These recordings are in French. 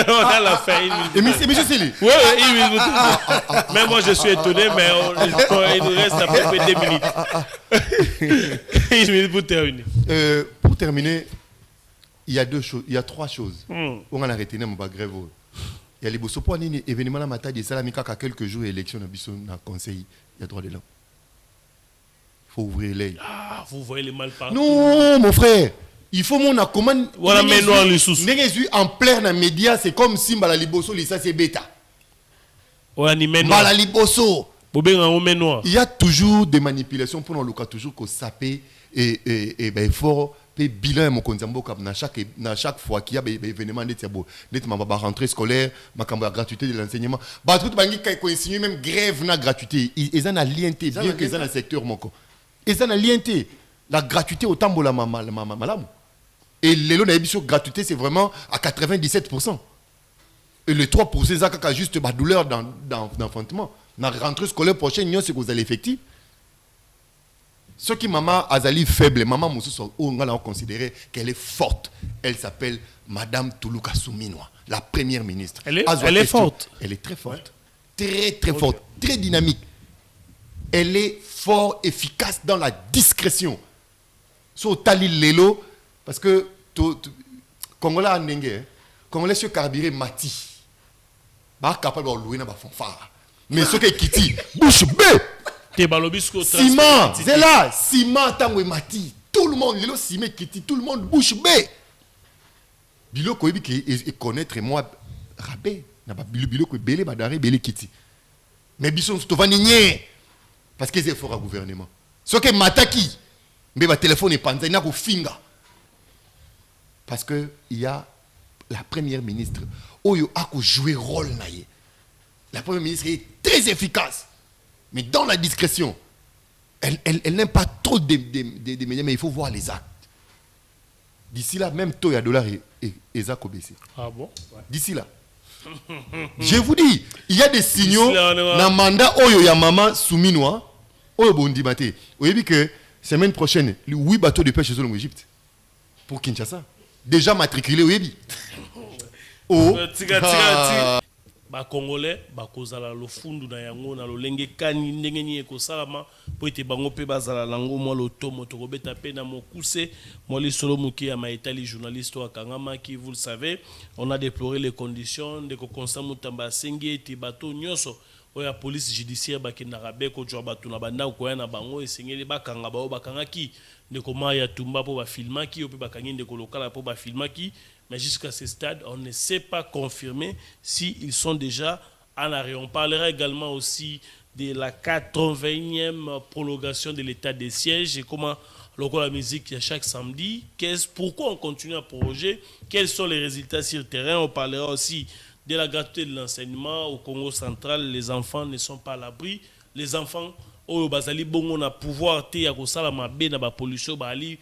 On a la fin. Et monsieur Céline. Oui, une minute. Mais moi, je suis étonné, mais il nous reste à peu près 2 minutes. Une minute pour terminer. Pour terminer, il y a 2 choses, il y a 3 choses. On a arrêté mon grève. Il y a les beaux points événement la matin des salamika à quelques jours élection dans le conseil, il y a droit de l'homme. Il faut ouvrir l'œil. Ah, vous voyez les mal partout. Non, mon frère. Il faut mon commande. Voilà, mais noir les sous. En plein dans les médias, c'est comme si Mbala Liboso, ça c'est bêta. Mbala Liboso. Il y a toujours des manipulations pour nous, toujours qu'on sape et ben fort. Le bilan mon konzambo na chaque fois qu'il y a des événements de rentrée scolaire, ma gratuité de l'enseignement. Bah tout bangi coïncide même grève na gratuité. Ils en a lienté bien que ils en a secteur moko. Ils en a lienté la gratuité au tambola malamu. Et les lots na gratuité c'est vraiment à 97%. Et le 3% ça a juste ma douleur d'enfantement. Na rentrée scolaire prochaine, c'est que vous allez effectif. Ce qui maman Azali faible, maman Moussou, on a considéré qu'elle est forte. Elle s'appelle Madame Toulouka Souminoua, la première ministre. Elle est forte. Elle est très forte. Ouais. Très forte. Très dynamique. Elle est fort efficace dans la discrétion. So Tali Lelo, parce que Congolais en Nengue, Congolais sur carburé Mati. Pas capable de louer dans la fanfare. Mais ce qui est Kitty, bouche bée. Ciment, c'est là, ciment, tango mati. Tout le monde, le ciment qui tout le monde bouche bée. Bilo ko et connaître moi rabé, na ba bilo ko belé badare belé kiti. Mais bison to vanigné parce que c'est fort à gouvernement. Ce que mataki, mais ba téléphone est panza na ko finga. Parce que il y a la première ministre oyo a ko jouer rôle na ye. La première ministre est très efficace. Mais dans la discrétion, elle n'aime pas trop des médias, mais il faut voir les actes. D'ici là, même Toya Dollar et Zako baissé. Ah bon? D'ici là. Je vous dis, il y a des signaux dans le mandat Oyo ya maman Souminoua, Oyo Bondi Maté. Vous avez vu que semaine prochaine, 8 bateaux de pêche sont en Égypte. Pour Kinshasa. Déjà matriculés au Yébi. Oh. Ba Congolais ba kozala lo fundu na yango na lo lenge kani ndenge ni ekosalama po ete bango pe bazala lango mo lo tomo to kobeta pe na mokuse mo li solo muki ya maitali journaliste wa kangama qui vous le savez on a déploré les conditions de ko Constant Mutamba sengi ete bato nyoso oya police judiciaire ba kinaka be ko jwa bato na banda ko ya na bango esengeli bakanga ba bakangaki de koma ya tumba po ba filmaki ope bakangi de ko lokala po ba filmaki. Mais jusqu'à ce stade, on ne sait pas confirmer s'ils sont déjà en arrêt. On parlera également aussi de la 80e prolongation de l'état des sièges et comment la musique il y a chaque samedi. Pourquoi on continue à proroger? Quels sont les résultats sur le terrain? On parlera aussi de la gratuité de l'enseignement au Congo central. Les enfants ne sont pas à l'abri. Les enfants, au Bazali Bongo, on a pouvoir te ya kosala mabe na ba pollution bali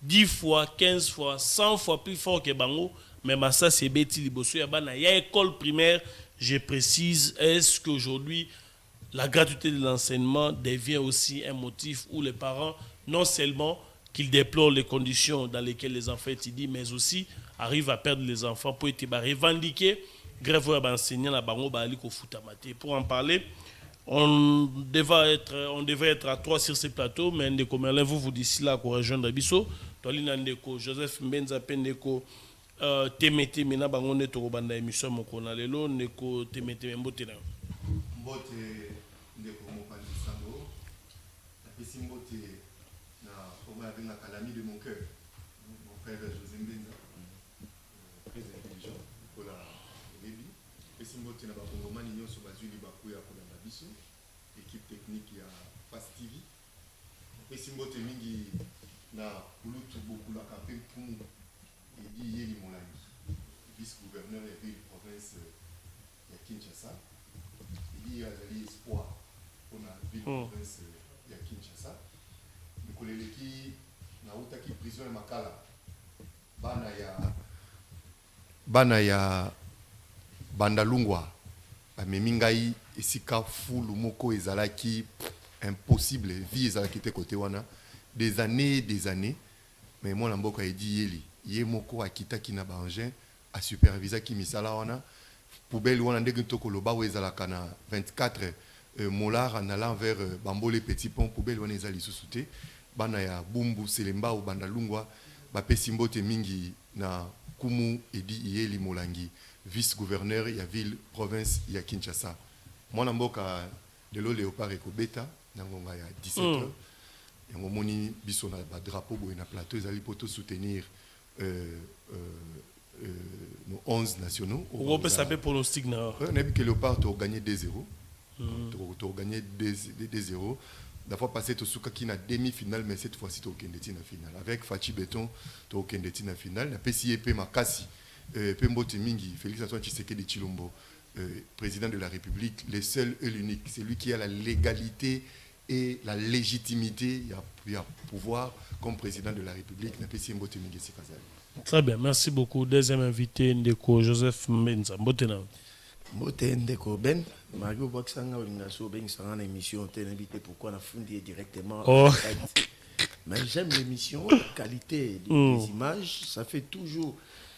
10 fois, 15 fois, 100 fois plus fort que Bango. Mais ça, c'est Betty Liboso. Il y a école primaire, je précise. Est-ce qu'aujourd'hui, la gratuité de l'enseignement devient aussi un motif où les parents, non seulement qu'ils déplorent les conditions dans lesquelles les enfants étudient, mais aussi arrivent à perdre les enfants pour être revendiquer grève enseignant la Bango Bali ko Futamate. Pour en parler, on devait être à 3 sur ce plateau, mais Ndeko Merlin, vous d'ici là, pour rejoindre Bisso. Tolina Ndeko, Joseph Mbenza Pendeko, Temete, Mena Bangonde, Torobanda, émission Mokona Lelo, Ndeko, Temete, Mbote. Mbote, Ndeko Mopani Sango, la Pessi Mbote, na Kalami de mon cœur, mon frère Joseph Mbenza, très intelligent, pour la Rébi. Pessi Mbote, na Bakongomani, Nyoso Bazuli Bakuya, pour la Bisso, équipe technique, il y a Fast TV. Pessi Mbote, Mingi, na Kulutu beaucoup la campagne pour et dit Yeli Molani, vice-gouverneur et ville province de Kinshasa. Il dit qu'il y a espoir pour la ville province de Kinshasa. Le collègue qui n'a pas qui prison de Makala. Banaya Bandalungwa. Mais Mingaï et Sika Fulu Moko ezalaki impossible vie ezalaki te côté wana. Des années, mais moi, l'amboka a dit Yeli, Yemoko Akita qui n'a pas engin, a supervisé qui misala wana poubelle wana ndenge tokoloba ezalaka na 24 molars en allant vers Bambole Petit Pont poubelle wana ezali lisusu te bana ya Bumbu Selemba ou Bandalungwa bapesi mbote mingi na Kumu Edi Iyeli Molangi vice-gouverneur ya ville province ya Kinshasa mwana mboka lelo Léopard ekobeta na ngonga ya 17h yango moni biso na ba drapeau boye na plateau ezali poto soutenir nos 11 nationaux. On peut savoir pronostic. On a vu que Léopard a gagné 2-0. Tu as gagné 2-0. La fois passée, tu as gagné une demi-finale, mais cette fois-ci, tu as gagné une finale. Avec Fachi Beton, tu as gagné une finale. La PCIP Makassi, Pembo Temingi, Félix Antoine Tshisekedi de Chilombo, président de la République, le seul et l'unique. C'est lui qui a la légalité et la légitimité, il a pouvoir comme président de la République. La PCIP Temingi Sikazali. Très bien, merci beaucoup. Deuxième invité, Ndeko Joseph Menza. Mbotena. Mbote Ndeko Ben, Mario Boxanga, Olingaso, Ben Sarana, émission, t'es invité pourquoi on a fondé directement. Oh. Mais j'aime l'émission, la qualité des images, ça fait toujours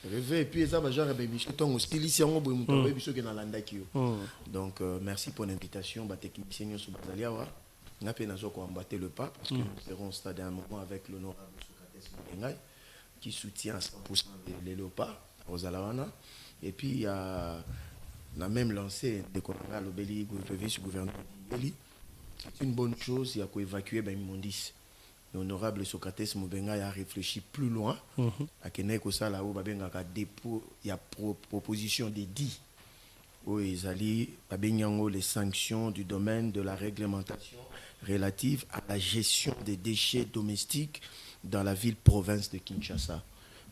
rêver. Et puis, ça va genre, l'émission, ton styliste, on va vous dire que dans l'andakio. Donc, merci pour l'invitation, bah, technicien, sur Bazaliawa. On a peine à combattre le pas, parce que nous serons au stade à un moment avec l'honorable Socrates Mbengai, qui soutient à 100% les léopards, Rosalawana. Et puis, il y a même lancé des colonels l'Obéli, le vice-gouverneur d'Ibeli. C'est une bonne chose, il y a qu'à évacuer l'immondice. L'honorable Socrates Mbengai a réfléchi plus loin. À Keneko Sala, où il y a proposition des 10. Où ils allaient les sanctions du domaine de la réglementation relative à la gestion des déchets domestiques dans la ville-province de Kinshasa.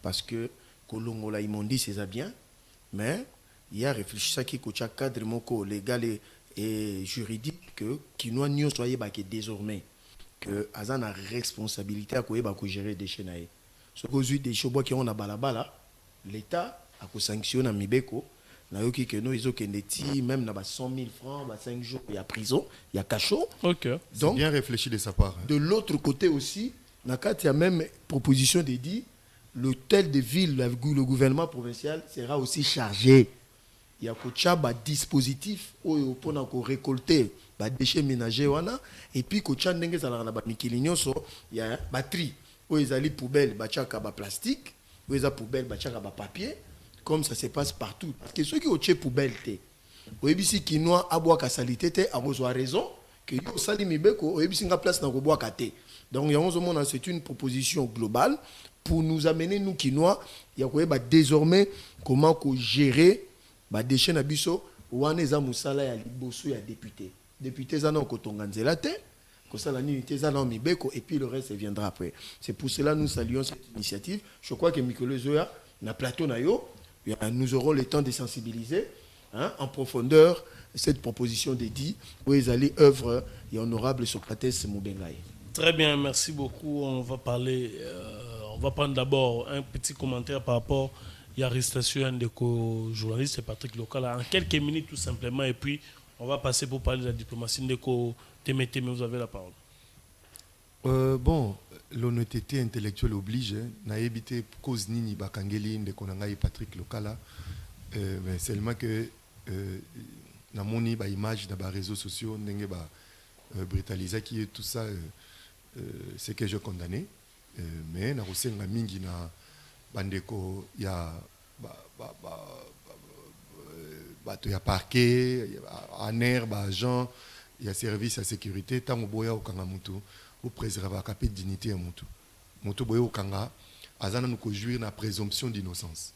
Parce que Kolongo la immondi c'est bien, mais il y a réfléchi à qui a cadre légal et juridique que qui nous a soyé désormais que Azan a responsabilité à gérer les déchets. Ce que j'ai des choses qui ont balabala, l'État a sanctionné à Mibeko. Nayoki que nous ils ont même na 100 000 francs, 5 jours il y a prison, il y a cachot. OK. Donc bien réfléchi de sa part. De l'autre côté aussi, il y a même proposition de dire l'hôtel de ville, le gouvernement provincial sera aussi chargé. Il y a un dispositif où on a récolté des déchets ménagers et puis il y a une batterie où ils ont poubelle, plastique, où ils ont poubelle, papier. Comme ça se passe partout. Parce que ceux qui ont des poubelles, si qui noient à boire salité, ils ont raison que yo sali mibeko, ils ont place dans le bois kate. Donc c'est une proposition globale pour nous amener nous qui noient, il y a désormais comment gérer les déchets nabiso ou en eza musala ya liboso ya député. Député zana ko tonganzela te, ko sala ni té zana mibeko et puis le reste viendra après. C'est pour cela nous saluons cette initiative. Je crois que Mikolo Zoya na plateau na yo nous aurons le temps de sensibiliser en profondeur cette proposition de dit où ils allaient œuvre et honorable Socrates Mbengai. Très bien, merci beaucoup. On va prendre d'abord un petit commentaire par rapport à l'arrestation de journaliste Patrick Local en quelques minutes tout simplement et puis on va passer pour parler de la diplomatie de Témété, mais vous avez la parole. Bon, l'honnêteté intellectuelle oblige. N'a évité cause nini bakangeli de konangai Patrick Lokala, mais seulement que na moni ba image dans les réseaux sociaux n'enge ba brutaliser qui est tout ça, c'est que je condamné. Mais na rosenga mingi na bandeko ya bato ya parquet, aner ba agent, ya service à sécurité tant boya okanga mutu. Pour préserver la dignité à Moutou. Moutou boye okanga azana nous jouir na présomption d'innocence.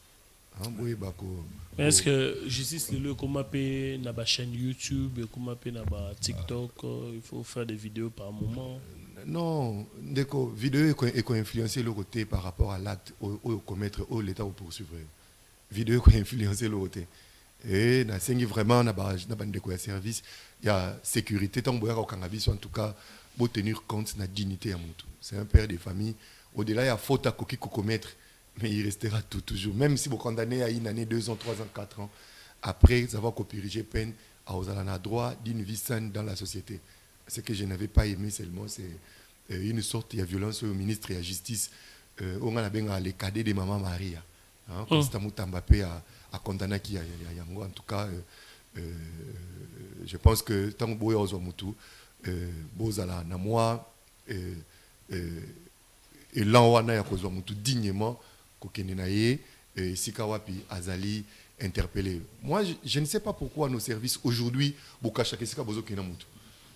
Mais est-ce que justice le comment payer na ba chaîne YouTube, comment payer na ba TikTok, il faut faire des vidéos par moment. Non, déco vidéo est influencer le côté par rapport à l'acte au commettre au l'état au poursuivre. Vidéo est influencer le côté. Et na sengi vraiment na ba ndeko ya service, il y a sécurité tant boya okanga biso en tout cas pour tenir compte de la dignité à Moutou. C'est un père de famille. Au-delà, il y a faute à commettre, mais il restera toujours. Même si vous condamnez à une année, 2 ans, 3 ans, 4 ans, après avoir purgé peine, vous avez droit d'une vie saine dans la société. Ce que je n'avais pas aimé seulement, c'est une sorte de violence au ministre et à la justice. On a les cadets de Maman Maria. Constant Moutamba a condamné qui a yango. En tout cas, je pense que tant que Boya Ozomutu, Bozala Namwa, et l'enwana ya Ozomutu dignement, Kokenenaye, Sikawapi Azali interpellé. Moi, je ne sais pas pourquoi nos services aujourd'hui, Bokacha Kesika Bozo Kenamutu.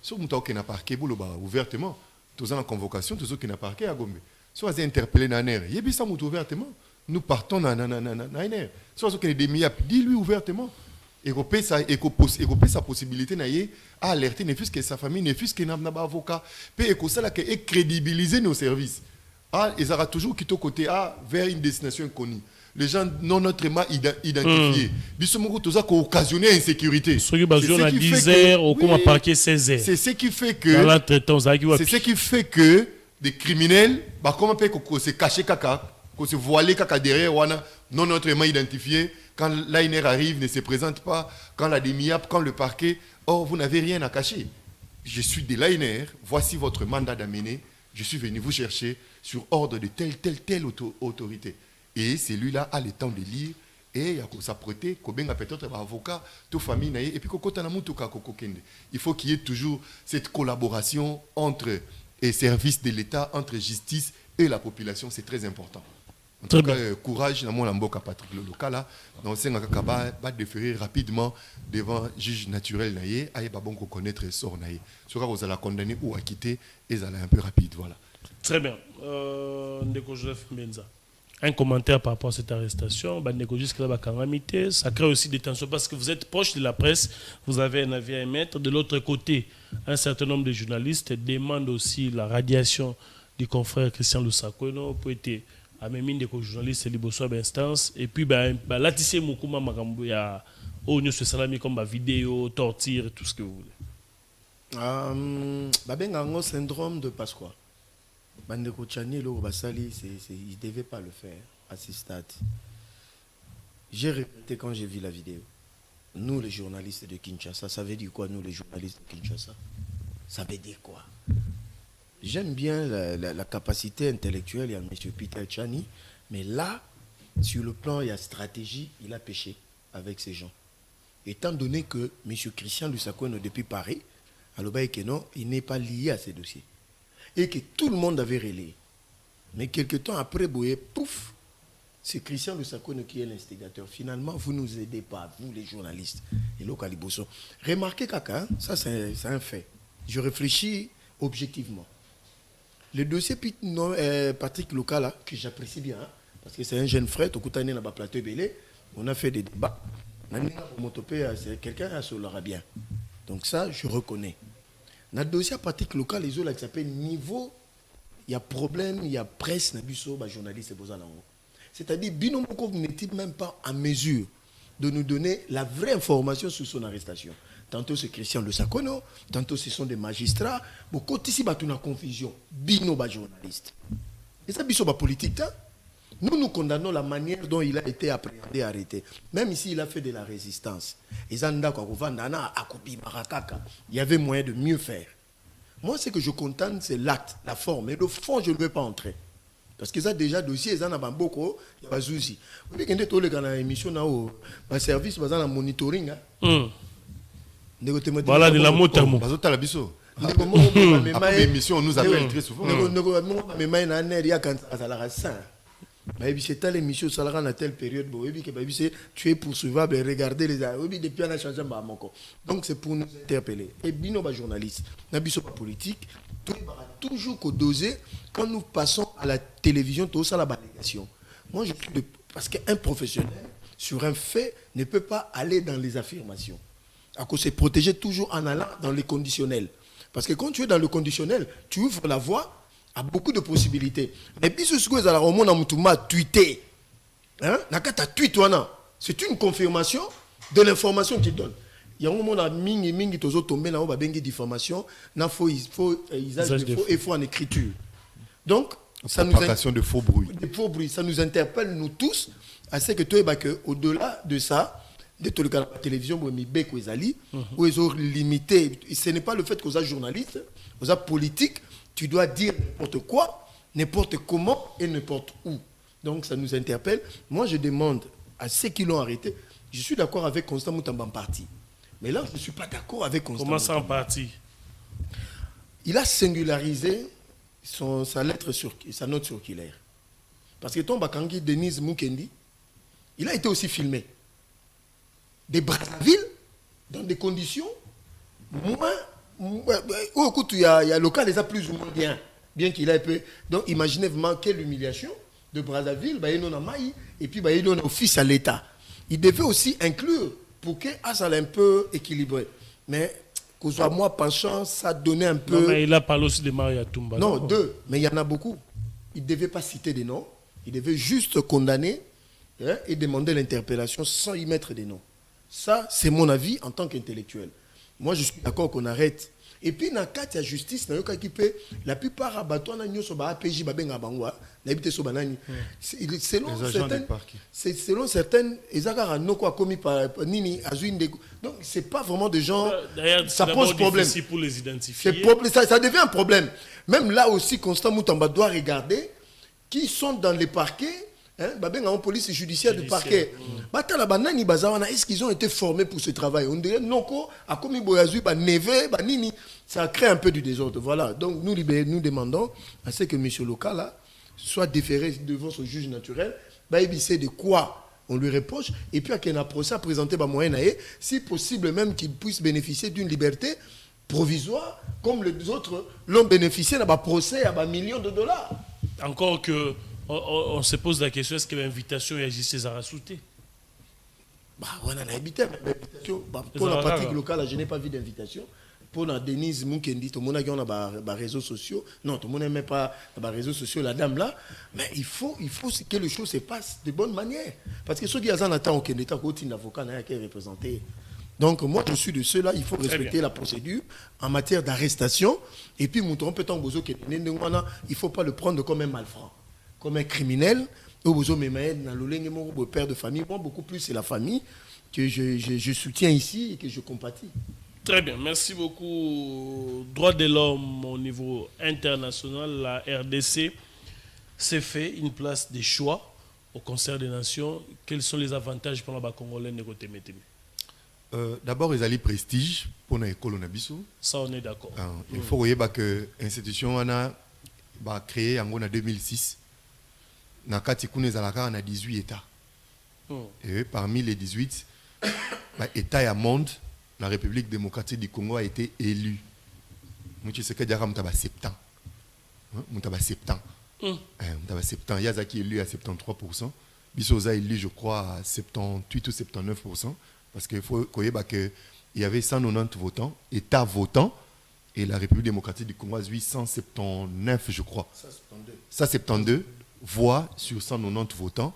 Si vous avez un parquet, ouvertement, tous en convocation, tous ceux qui n'ont parquet à Gombe. Si vous avez interpellé Naner, il y a ça ouvertement. Nous partons dans Naner. Si vous avez des miap, dis-lui ouvertement. Et sa possibilité à alerter, ne fût-ce que sa famille, ne fût-ce que n'a pas avocat. Puis et crédibiliser nos services. Ils auront toujours quitté côté vers une destination inconnue. Les gens non notamment identifiés. Bisomoko toza ko occasionner insécurité. C'est ce qui fait que c'est ce qui fait que des criminels comment peut se cacher caca, qu'on se voiler caca derrière wana non notamment identifiés quand l'ANR arrive ne se présente pas, quand la DEMIAP, quand le parquet, vous n'avez rien à cacher. Je suis de l'ANR, voici votre mandat d'amener, je suis venu vous chercher sur ordre de telle autorité. Et celui-là a le temps de lire et il a s'apprêter, peut-être un avocat, toute famille, et puis il faut qu'il y ait toujours cette collaboration entre les services de l'État, entre justice et la population, c'est très important. En tout cas, courage, dans mon lamboka Patrick Lolokala, dans ce cas, va déférer rapidement devant juge naturel naïe, aïe babon qu'on connaître sort naïe. Ce cas, vous allez condamner ou acquitter, et ça allait un peu rapide, voilà. Très bien. Ndeko Joseph Menza. Un commentaire par rapport à cette arrestation. Ça crée aussi des tensions parce que vous êtes proche de la presse, vous avez un avis à émettre. De l'autre côté, un certain nombre de journalistes demandent aussi la radiation du confrère Christian Lusakono pour être à même des journalistes liboso instance. Et puis, là, tu sais, Moukouma Makambo, il y a Salami comme vidéo, torture, tout ce que vous voulez. Un syndrome de Pasqua. Bandeko Tchani, il ne devait pas le faire à ce stade. J'ai répété quand j'ai vu la vidéo. Nous, les journalistes de Kinshasa, ça veut dire quoi, nous, les journalistes de Kinshasa? Ça veut dire quoi? J'aime bien la capacité intellectuelle, il y a M. Peter Tchani, mais là, sur le plan, il y a stratégie, il a péché avec ces gens. Étant donné que M. Christian Lusakono, depuis Paris, à l'Obaïkeno, il n'est pas lié à ces dossiers. Et que tout le monde avait relayé. Mais quelques temps après, Boye, pouf, c'est Christian Lusakono qui est l'instigateur. Finalement, vous ne nous aidez pas, vous les journalistes. Et là, Kaliboso. Remarquez, Kaka, ça c'est un fait. Je réfléchis objectivement. Le dossier Patrick Lokala, que j'apprécie bien, parce que c'est un jeune frère, Tokutane dans plateau Belé, on a fait des débats. C'est quelqu'un qui l'aura bien. Donc ça, je reconnais. Dans le dossier Patrick Lokala, les autres qui s'appellent niveau, il y a problème, il y a presse, journaliste, c'est-à-dire, Binomoko n'est même pas en mesure de nous donner la vraie information sur son arrestation. Tantôt c'est Christian Lusakono, tantôt ce sont des magistrats. Beaucoup ici, il y a une confusion. Bino, journaliste. Et ça, c'est politique. Nous condamnons la manière dont il a été appréhendé, arrêté. Même ici, il a fait de la résistance. Il y avait moyen de mieux faire. Moi, ce que je contente, c'est l'acte, la forme. Mais le fond, je ne veux pas entrer. Parce que ça, déjà, dossier, il y a beaucoup, il y a pas de souci. Vous voyez, quand on est dans l'émission, le service, dans le monitoring. Voilà, de la moto. Après l'émission, on nous appelle très souvent. C'est telle émission, ça à telle période. Tu es poursuivable et regardez les depuis on a changé. Donc c'est pour nous interpeller. Et bino journaliste, n'abisso pas politique, toujours qu'au dosé, quand nous passons à la télévision, tout ça la balégation. Moi je suis parce qu'un professionnel sur un fait ne peut pas aller dans les affirmations. À cause c'est protéger toujours en allant dans les conditionnels. Parce que quand tu es dans le conditionnel, tu ouvres la voie à beaucoup de possibilités. Mais puis ce que la Roman a tweeté, c'est une confirmation de l'information qu'il donne. Il y a un moment où mingi tombé là, on va bengi diffamation, il faut usage de faux et faux en écriture. Donc ça nous de faux bruits. De faux bruits, ça nous interpelle nous tous à ce que tu es que au-delà de ça. De tout le cas, la télévision, où ils ont limité. Ce n'est pas le fait que vous êtes journaliste, vous êtes politique, tu dois dire n'importe quoi, n'importe comment et n'importe où. Donc ça nous interpelle. Moi, je demande à ceux qui l'ont arrêté, je suis d'accord avec Constant Moutamba en partie. Mais là, je ne suis pas d'accord avec Constant Comment ça en Moutamba. partie? Il a singularisé sa note circulaire. Parce que Tomba Kangi, Denise Mukendi, il a été aussi filmé. Des Brazzaville, dans des conditions écoute, il y a le cas déjà plus ou moins bien qu'il a un peu. Donc imaginez vraiment quelle humiliation de Brazzaville, bah, il en a maï, et puis bah, il en a office à l'État. Il devait aussi inclure pour que ça soit un peu équilibré. Mais que soit moi penchant, ça donnait un peu. Non, mais il a parlé aussi de Maria Toumba. Non, deux, mais il y en a beaucoup. Il ne devait pas citer des noms, il devait juste condamner et demander l'interpellation sans y mettre des noms. Ça, c'est mon avis en tant qu'intellectuel. Moi, je suis d'accord qu'on arrête. Et puis, dans le cas de la justice, la plupart abattoirs, selon certaines, donc, ce n'est pas vraiment des gens. D'ailleurs, ça pose problème. Pour les identifier. Ça devient un problème. Même là aussi, Constant Moutamba doit regarder qui sont dans les parquets. En police judiciaire de parquet. Est-ce qu'ils ont été formés pour ce travail? On dirait non, ça crée un peu du désordre. Voilà. Donc nous demandons à ce que M. Lokala soit déféré devant ce juge naturel. Il sait de quoi on lui reproche. Et puis, qu'il y ait un procès à présenter, si possible même qu'il puisse bénéficier d'une liberté provisoire, comme les autres l'ont bénéficié d'un procès à millions de dollars. Encore que. On se pose la question, est-ce que l'invitation est César César Assouté? On a invité, pour la pratique locale, je n'ai pas vu d'invitation. Pour la Denise Mukendi, tout le monde a des réseaux sociaux. Non, tout le monde n'aime pas les réseaux sociaux, la dame là. Mais il faut que les choses se passent de bonne manière. Parce que ceux qui ont attendu au Kenya, il y a un avocat qui est représenté. Donc moi, je suis de ceux-là, il faut respecter la procédure en matière d'arrestation. Et puis, il ne faut pas le prendre comme un malfrat, comme un criminel. Le père de famille, moi, beaucoup plus, c'est la famille que je soutiens ici et que je compatis. Très bien, merci beaucoup. Droits de l'homme au niveau international, la RDC s'est fait une place des choix au concert des nations. Quels sont les avantages pour les Congolais de côté Métémi? D'abord, ils ont prestige pour l'école Nabiso. Ça, on est d'accord. Il faut voir que l'institution a créé en 2006. Dans a 18 États. Et parmi les 18 États et monde, la République démocratique du Congo a été élue. Je sais que Diaram a 7 ans. Yazaki élu à 73%. Bissoza élu, je crois, à 78 ou 79%. Parce qu'il faut savoir qu'il y avait 190 votants, États votants, et la République démocratique du Congo a 879, je crois. 172 voix sur 190 votants.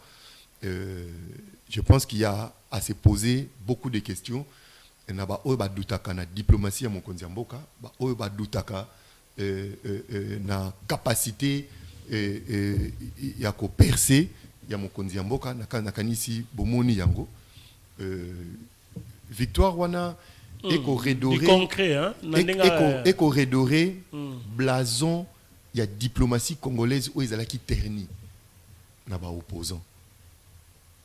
Je pense qu'il y a à se poser beaucoup de questions. Il y a la diplomatie à mon konziamboka, la capacité à percer, il y a mon konziamboka, nakanisi bomoni yango. Victoire wana éco-redoré, du concret, hein? Éco-redoré, blason, il y a diplomatie congolaise où ils allaient qui terni. Na ba opposant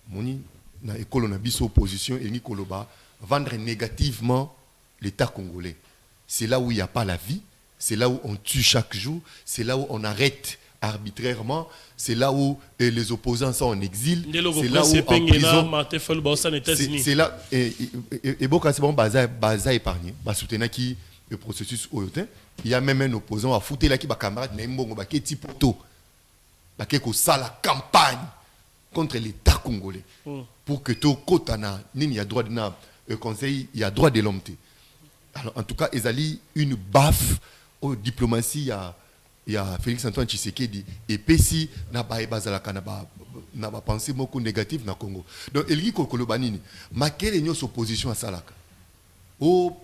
moni na école na biso opposition et ni koloba vendre négativement l'état congolais. C'est là où il n'y a pas la vie, c'est là où on tue chaque jour, c'est là où on arrête arbitrairement, c'est là où les opposants sont en exil, c'est là où en prison, c'est là et beaucoup c'est bon baza épargné ba soutenir qui le processus oyotin. Il y a même un opposant à foutre là qui ba camarade na mbongo ba keti poto ça la campagne contre l'État congolais pour que tout kotana il y a droit de conseil, il y a droit de l'homme. Alors en tout cas, ils allaient une baffe aux diplomatie, il y a Félix Antoine Tshisekedi et Pessi n'a pas pensé beaucoup négatif dans le Congo. Donc il dit que le banini, ma quelle est notre opposition à Salaka? Au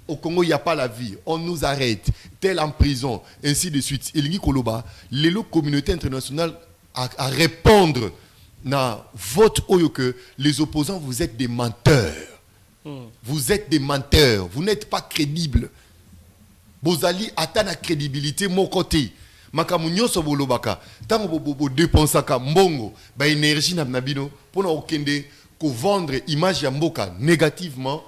Congo, il n'y a pas la vie. On nous arrête, tel en prison, ainsi de suite. Il dit que les communautés internationales à répondre dans votre que les opposants, vous êtes des menteurs. Vous êtes des menteurs. Vous n'êtes pas crédibles. Vous allez atteindre la crédibilité, mon côté. makamu nyonso bolobaka tango bo dépensaka mbongo ba énergie na bino pona okende ko vendre image ya mboka négativement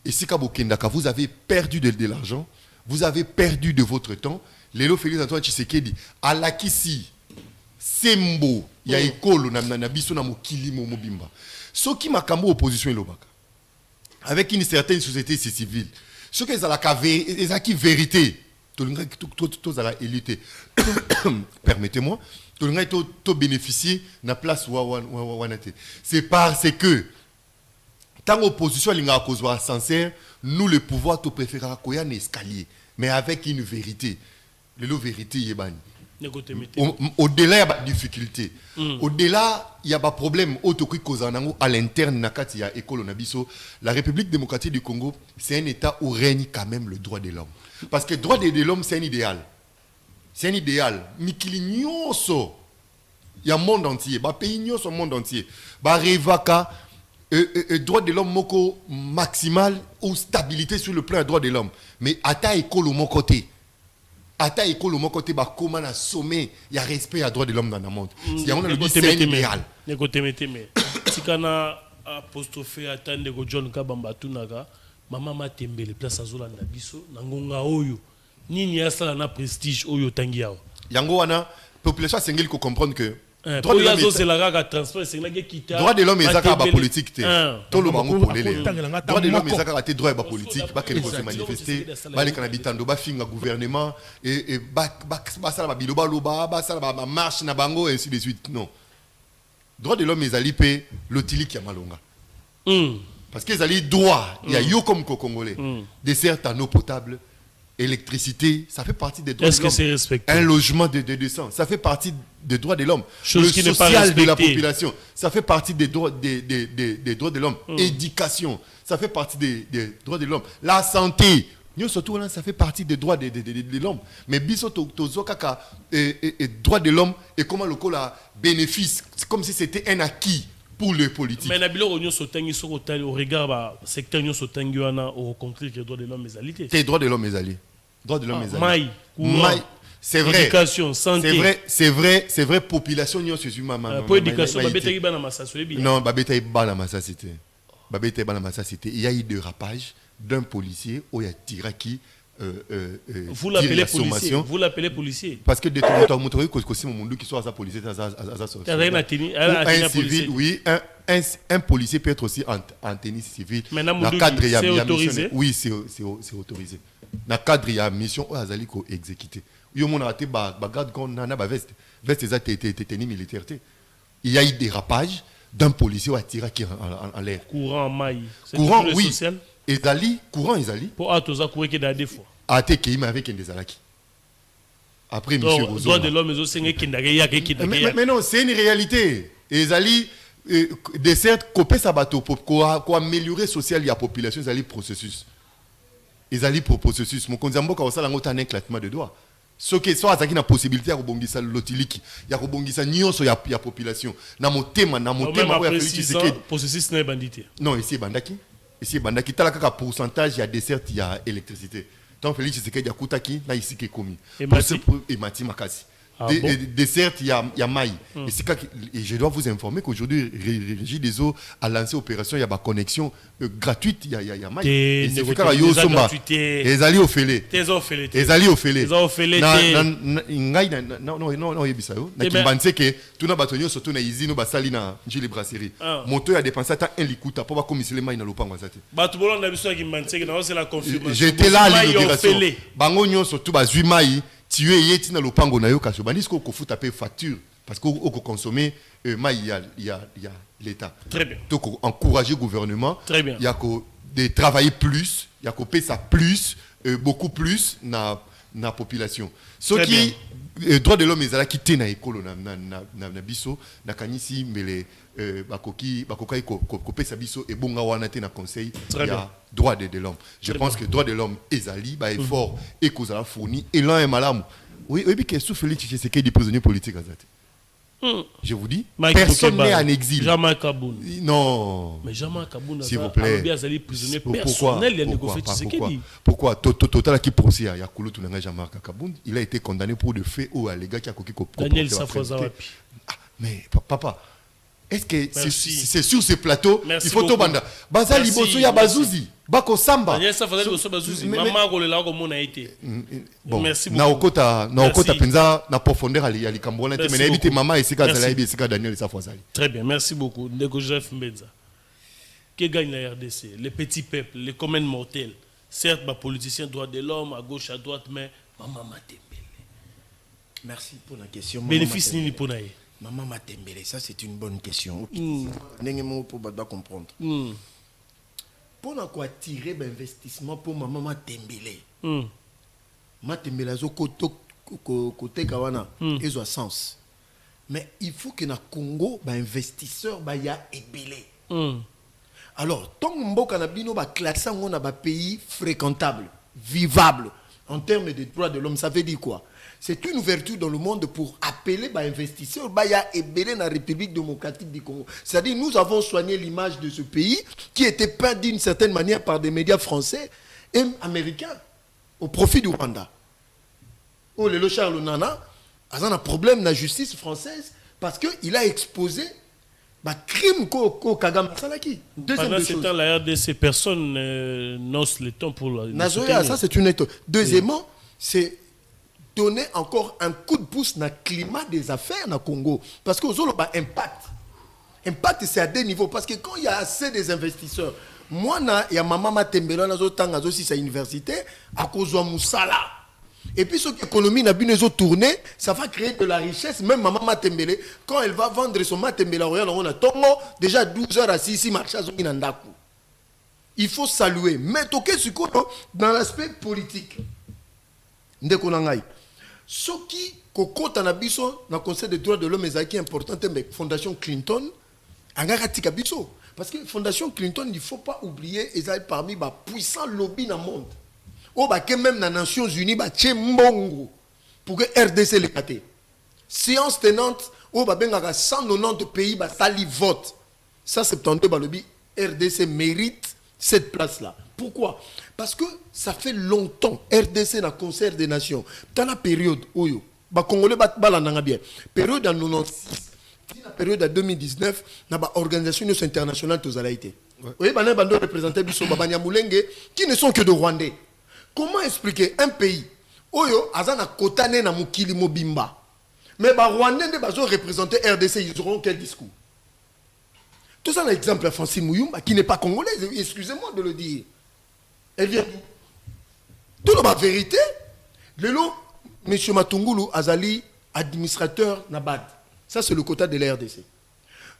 et si ka bokendaka vous avez perdu de l'argent, vous avez perdu de votre temps. Lelo Félix Antoine Tshisekedi alakisi sembo ya ekolo na biso na mokili mobimba soki makambo opposition elobaka avec une certaine société civile soki ezalaki vérité tozala élité permettez-moi to bénéficier na place wana te. C'est parce que tant opposition linga kozwa sincère, nous le pouvoir to préférera koya na escalier mais avec une vérité. Le vérité yebani. Au-delà, il y a des difficultés. Au-delà, il y a des problèmes à l'interne. La République démocratique du Congo, c'est un État où règne quand même le droit de l'homme. Parce que le droit de l'homme, c'est un idéal. C'est un idéal. Mais il y a un monde entier. Il pays au monde entier. Le droit de l'homme maximal ou stabilité sur le plan du droit de l'homme. Mais à ta école, mon côté. Ata école mon côté ba comment na sommet il y a respect à droit de l'homme dans le monde. Il y a on le c'est idéal. Mais sikana apostrophe atande go John Kabamba tunaka mama matembele place azola na biso na ngonga oyo nini asala na prestige oyo tangi yawo. Yango wana population sengeli ko comprendre que droit de l'homme c'est la raga transfert c'est la kita droit de l'homme ezaka ba politique te to lo bango polele droit de l'homme ezaka te droit ba politique ba kele ko se manifester ba le kana bitando ba finga gouvernement et ba sala ba biloba loba ba sala ba marche na bango et ainsi de suite. Non, droit de l'homme ezali pe lotili ki ya malonga parce que ezali droit il y a yo comme congolais dessert en eau potable, électricité, ça fait partie des droits de l'homme. Est-ce que c'est respecté? Un logement de décence, ça fait partie des droits de l'homme. Chose le qui n'est pas social de la respectée. population, ça fait partie des droits, des droits de l'homme. Éducation, ça fait partie des droits de l'homme. La santé, nous surtout là, ça fait partie des droits de l'homme. Mais biso tozo kaka droits de l'homme et comment le cola bénéfice, c'est comme si c'était un acquis pour les politiques. Mais Nabilo Onyo Sotangi Sokotali au regard bah secteur Onyo Sotangi wana au contraire que les droits de l'homme les alités. C'est droits de l'homme les alliés. Droits de l'homme les alliés. Maï, c'est vrai. Éducation, santé. C'est vrai. Population n'y a pas maman. Pour éducation, babeta bana massa sur les billes. Non, babeta bana massa c'était. Babeta bana massa c'était. Il y a eu dérapage d'un policier où il y a tiraki. Vous l'appelez policier. Vous l'appelez policier. Parce que de tout temps, montrer que c'est mon monde qui soit à policier, un civil, oui, un policier peut être aussi en tennis civil. Maintenant, c'est autorisé. Oui, c'est autorisé. Dans le cadre de la mission, on a exécuté. Il y a un garde qu'on a ba veste tenue militaire. Il y a eu des rapages d'un policier qui a tiré en l'air. Courant maï. Courant, oui. Ezali, courant Ezali. Pour Atoza courir qui des fois. Ate qui avec des alaki. Après monsieur Rozo. Droit de l'homme aussi mais non, c'est une réalité. Ezali de certes copier sa bateau pour améliorer social la population Ezali processus. Ezali processus. Mon konzambo ka osala ngota un éclatement de doigts. Ce qui soit azaki na possibilité ya kobongisa lotiliki, ya kobongisa nyonso ya population. Na motema ko ya processus na bandité. Non, ici bandaki. Ici, bandaki tala kaka pourcentage, il y a dessert, il y a électricité. Tant Félix Tshisekedi, il y a Koutaki, là ici qui est commis. Et Mati Makasi. Dessert, il y a maï. Et je dois vous informer qu'aujourd'hui, Régie des eaux a lancé opération, il y a ma connexion gratuite, il y a maï. Et c'est fait qu'il y a Somba. Les alliés au fêlé. Les alliés au fêlé. Non, il y a Bissau. Na Kimbanse que tout na batonyo surtout na izino basali na njili brasserie. Moto a dépensé un likuta pour pas commisser les maïs na lopango zate. Batubolo na biso ya Kimbanse que c'est la confirmation. J'étais là à l'inauguration. Bango nyo surtout bazui maïs. Tu es yeti na lopango na yo kaso bandis ko futa payer facture parce que au consommer il y a l'état. Très bien. Donc encourager le gouvernement. Très bien. Il y a de travailler plus, il y a que payer ça plus beaucoup plus na population. Ce qui droit de l'homme ezala quitté na école na biso na kanisi mbele bakoki ko pesa biso et bonga wana te na conseil il y a droit de l'homme. Je pense que droit de l'homme ezali ba effort et kozala fourni et l'un est malamu. Oui, et puis que sous Félix Tshisekedi prisonnier politique azate. Je vous dis, Mike personne Tokeba, n'est en exil. Jean-Marc Kaboun. Non. Mais Jean-Marc Kaboun, S'il vous plaît. prisonnier personnel, il y a négocié Tshisekedi. Pourquoi Total qui procès il y a Koulou Toulanga Jean-Marc Kaboun, il a été condamné pour des faits où les gars qui a coqué. Daniel Safoza Wapi. Mais papa, est-ce que Merci. c'est sur ce plateau Merci il faut tout banda Baza Merci, Liboso ya Bazouzi Bako Samba Daniel Safoza Liboso Bazouzi. Mais- Maman Rolela comme on a été. bon Merci beaucoup. na okota Merci. penza na profondeur ali ya likambo na te Merci mais na ebite beaucoup. mama esika Merci. zala ebi esika Daniel Safozali. Très bien, merci beaucoup. Ndeko Joseph Mbenza. Qui gagne la RDC? Les petits peuples, les communs mortels. Certes, les politiciens droits de l'homme, à gauche, à droite, mais Maman Matembele. Merci pour la question. Maman Bénéfice Matembele. ni pour naïe. Maman Matembele, ça c'est une bonne question. Pour comprendre. Pour attirer l'investissement pour Maman Matembele. Matembele a côté kawana ils ont sens. Mais il faut que na Congo ba investisseur ba ya ebélé. Alors, tant que nous avons classé un pays fréquentable, vivable, en termes de droits de l'homme, ça veut dire quoi? C'est une ouverture dans le monde pour appeler les investisseurs et dans la République démocratique du Congo. C'est-à-dire nous avons soigné l'image de ce pays qui était peint d'une certaine manière par des médias français et américains au profit du Rwanda. Oh, le Charles Nana a un problème dans la justice française parce qu'il a exposé crime ko Kagame Salaki. Deuxième Pendant des ce choses. temps, la RDC, personne n'ose le temps pour la. Nazoya, ça c'est une étoile. Deuxièmement, c'est donner encore un coup de pouce dans le climat des affaires dans le Congo. Parce que vous avez impact. Impact, c'est à deux niveaux. Parce que quand il y a assez des investisseurs, moi, il y a Maman Matembele, aussi sa université, à cause de Moussala. Et puis, ce l'économie n'a pas tourné, ça va créer de la richesse. Même Maman Matembele, quand elle va vendre son Matembele à Royal, on a Tongo, déjà 12 heures à 6 marchés à Nandaku. Il faut saluer. Mais dans l'aspect politique, ce qui kokota na biso na conseil des droits de l'homme est important, mais Fondation Clinton angaratika biso parce que Fondation Clinton il faut pas oublier ils parmi les puissants lobbies dans le monde. Oh bah que même dans les Nations Unies bah mbongo pour que RDC le kate. Séance tenante oh bah benga 190 pays bah sali vote. 172 bah lobby RDC mérite cette place là. Pourquoi? Parce que ça fait longtemps RDC dans le concert des nations. Dans la période où les Congolais balandanga bien. Période en 96, la période en 2019, dans l'organisation internationale tous a été. Oui, bande représentés biso babanya mulenge qui ne sont que de Rwandais. Comment expliquer un pays oyo azana kotane na mukili mobimba. Mais les Rwandais ne sont représentés RDC, ils auront quel discours? Tout ça, un exemple à Francine Mouyumba, qui n'est pas congolaise, excusez-moi de le dire. Elle vient d'où? Tout la vérité, M. Matungulu Azali, administrateur Nabad. Ça, c'est le quota de la RDC.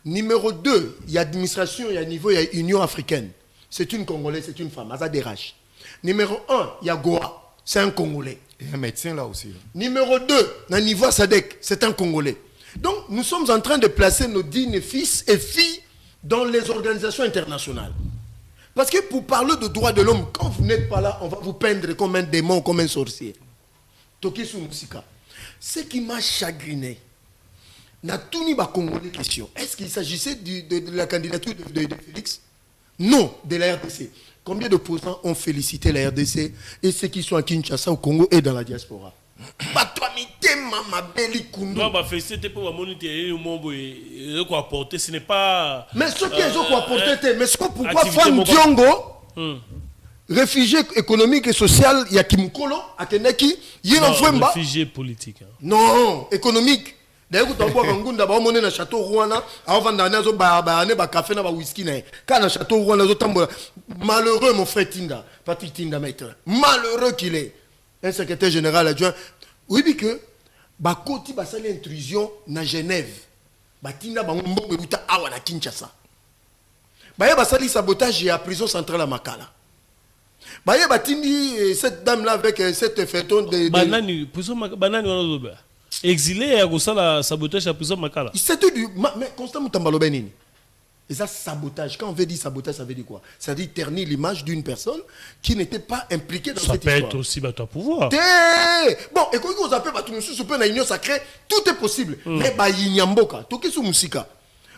Numéro 2, il y a administration, il y a niveau, il y a Union africaine. C'est une Congolaise, c'est une femme, Azad Derache. Numéro 1, il y a Goa, c'est un Congolais. Et un médecin là aussi. Numéro 2, dans niveau Sadek, c'est un Congolais. Donc, nous sommes en train de placer nos dignes fils et filles dans les organisations internationales. Parce que pour parler de droits de l'homme, quand vous n'êtes pas là, on va vous peindre comme un démon, comme un sorcier. Tokisu Moussika. Ce qui m'a chagriné, n'a tout ni ba Congolais question. Est-ce qu'il s'agissait de la candidature de Félix? Non, de la RDC. Combien d'opposants ont félicité la RDC et ceux qui sont à Kinshasa, au Congo et dans la diaspora? Non, bah féliciter pour moniter quoi apporter, ce n'est pas. Mais ce qui est quoi apporter, mais ce pourquoi Franck Diongo, réfugié économique et social, il y a Kimkolo, à Keneki, il y a un réfugié politique. Non, économique. D'ailleurs, tu as vu d'abord on est dans château Rwanda, avant d'aller au café na whisky na. Quand dans château Rwanda, malheureux mon frère Tinda, Patrick Tinda maître. Malheureux qu'il est. Un secrétaire général adjoint. Oui, mais que Bakoti basali intrusion na Genève. Batinda bangombo mebuta awa na Kinshasa. Baye basali sabotage à prison centrale à Makala. Baye batindi cette dame là avec cette feuilleton de Banani, prison Banani on a exilé à cause la sabotage à prison Makala. C'était du mais Constant Mutambalo Benini. Et ça, sabotage. Quand on veut dire sabotage, ça veut dire quoi? Ça veut dire ternir l'image d'une personne qui n'était pas impliquée dans Ça cette peut histoire. être aussi à pouvoir. Bon, et quand on appelle tout monsieur super na union sacrée, tout est possible. Mais bah yinyamboka, tout que sous musika.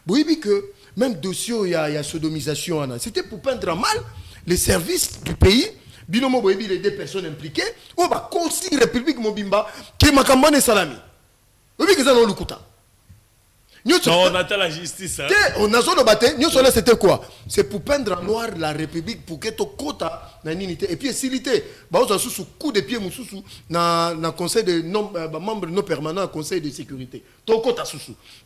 Vous voyez que même dossier il y a sodomisation, c'était pour peindre mal les services du pays. Binomo boyebi les deux personnes impliquées. On va construire République Mobimba qui makambane salami. Vous voyez que ça non le kuta. Non, on attend la justice. Hein. On a zone battu. C'était quoi? C'est pour peindre en noir la République pour que tu quota na unité. Et puis s'ilité, bah on a sous coup de pied moussou na conseil de membres non permanents conseil de sécurité. Ton quota sous.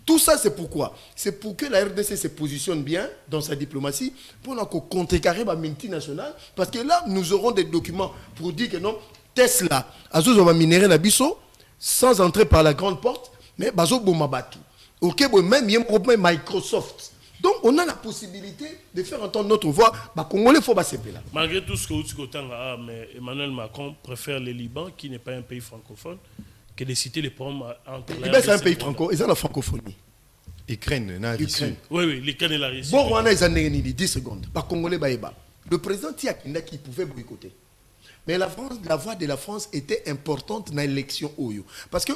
Tout ça c'est pourquoi? C'est pour que la RDC se positionne bien dans sa diplomatie pour qu'on contrecarrer la multinationale parce que là nous aurons des documents pour dire que non Tesla azuz on va minérer la bisso sans entrer par la grande porte mais bazo bomabatu. Ok, même Microsoft. Donc, on a la possibilité de faire entendre notre voix. Bah, Congolais, il faut pas là. Malgré tout ce que vous dites, mais Emmanuel Macron préfère le Liban, qui n'est pas un pays francophone, que de citer les problèmes entre la RDC. C'est un pays francophone. Et c'est la francophonie. Ukraine. Oui, l'Ukraine et la Russie. Bon, on a 10 secondes. Bah, Congolais, le président Tiakina qui pouvait boycotter. Mais la voix de la France était importante dans l'élection Oyo. Parce que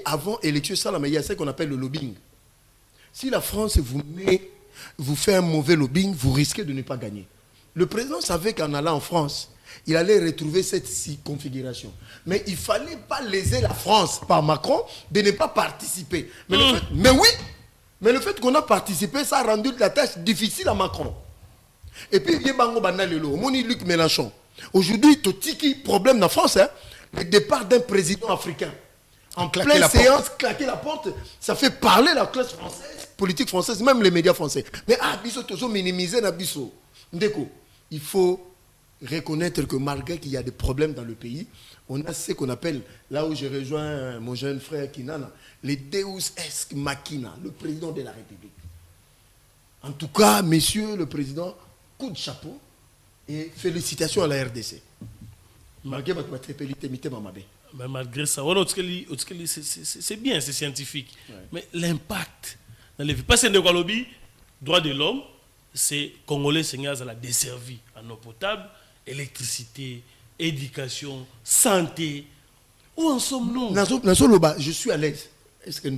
avant l'élection, il y a ce qu'on appelle le lobbying. Si la France vous fait un mauvais lobbying, vous risquez de ne pas gagner. Le président savait qu'en allant en France, il allait retrouver cette configuration. Mais il ne fallait pas léser la France par Macron de ne pas participer. Mais le fait qu'on a participé, ça a rendu la tâche difficile à Macron. Et puis, il y a Luc Mélenchon. Aujourd'hui, Totiki, problème en France, hein, le départ d'un président africain. En pleine séance, claquer la porte, ça fait parler la classe française, politique française, même les médias français. Mais Bisso, toujours minimiser Bisso. Il faut reconnaître que malgré qu'il y a des problèmes dans le pays, on a ce qu'on appelle, là où je rejoins mon jeune frère Kinana, les Deus Ex Machina, le président de la République. En tout cas, messieurs le président, coup de chapeau. Et félicitations à la RDC. Malgré votre mais malgré ça, c'est bien, c'est scientifique. Ouais. Mais l'impact dans les vies. Parce que le lobby, droit de l'homme, c'est Congolais Seigneurs à la desservie en eau potable, électricité, éducation, santé. Où en sommes-nous? Je suis à l'aise.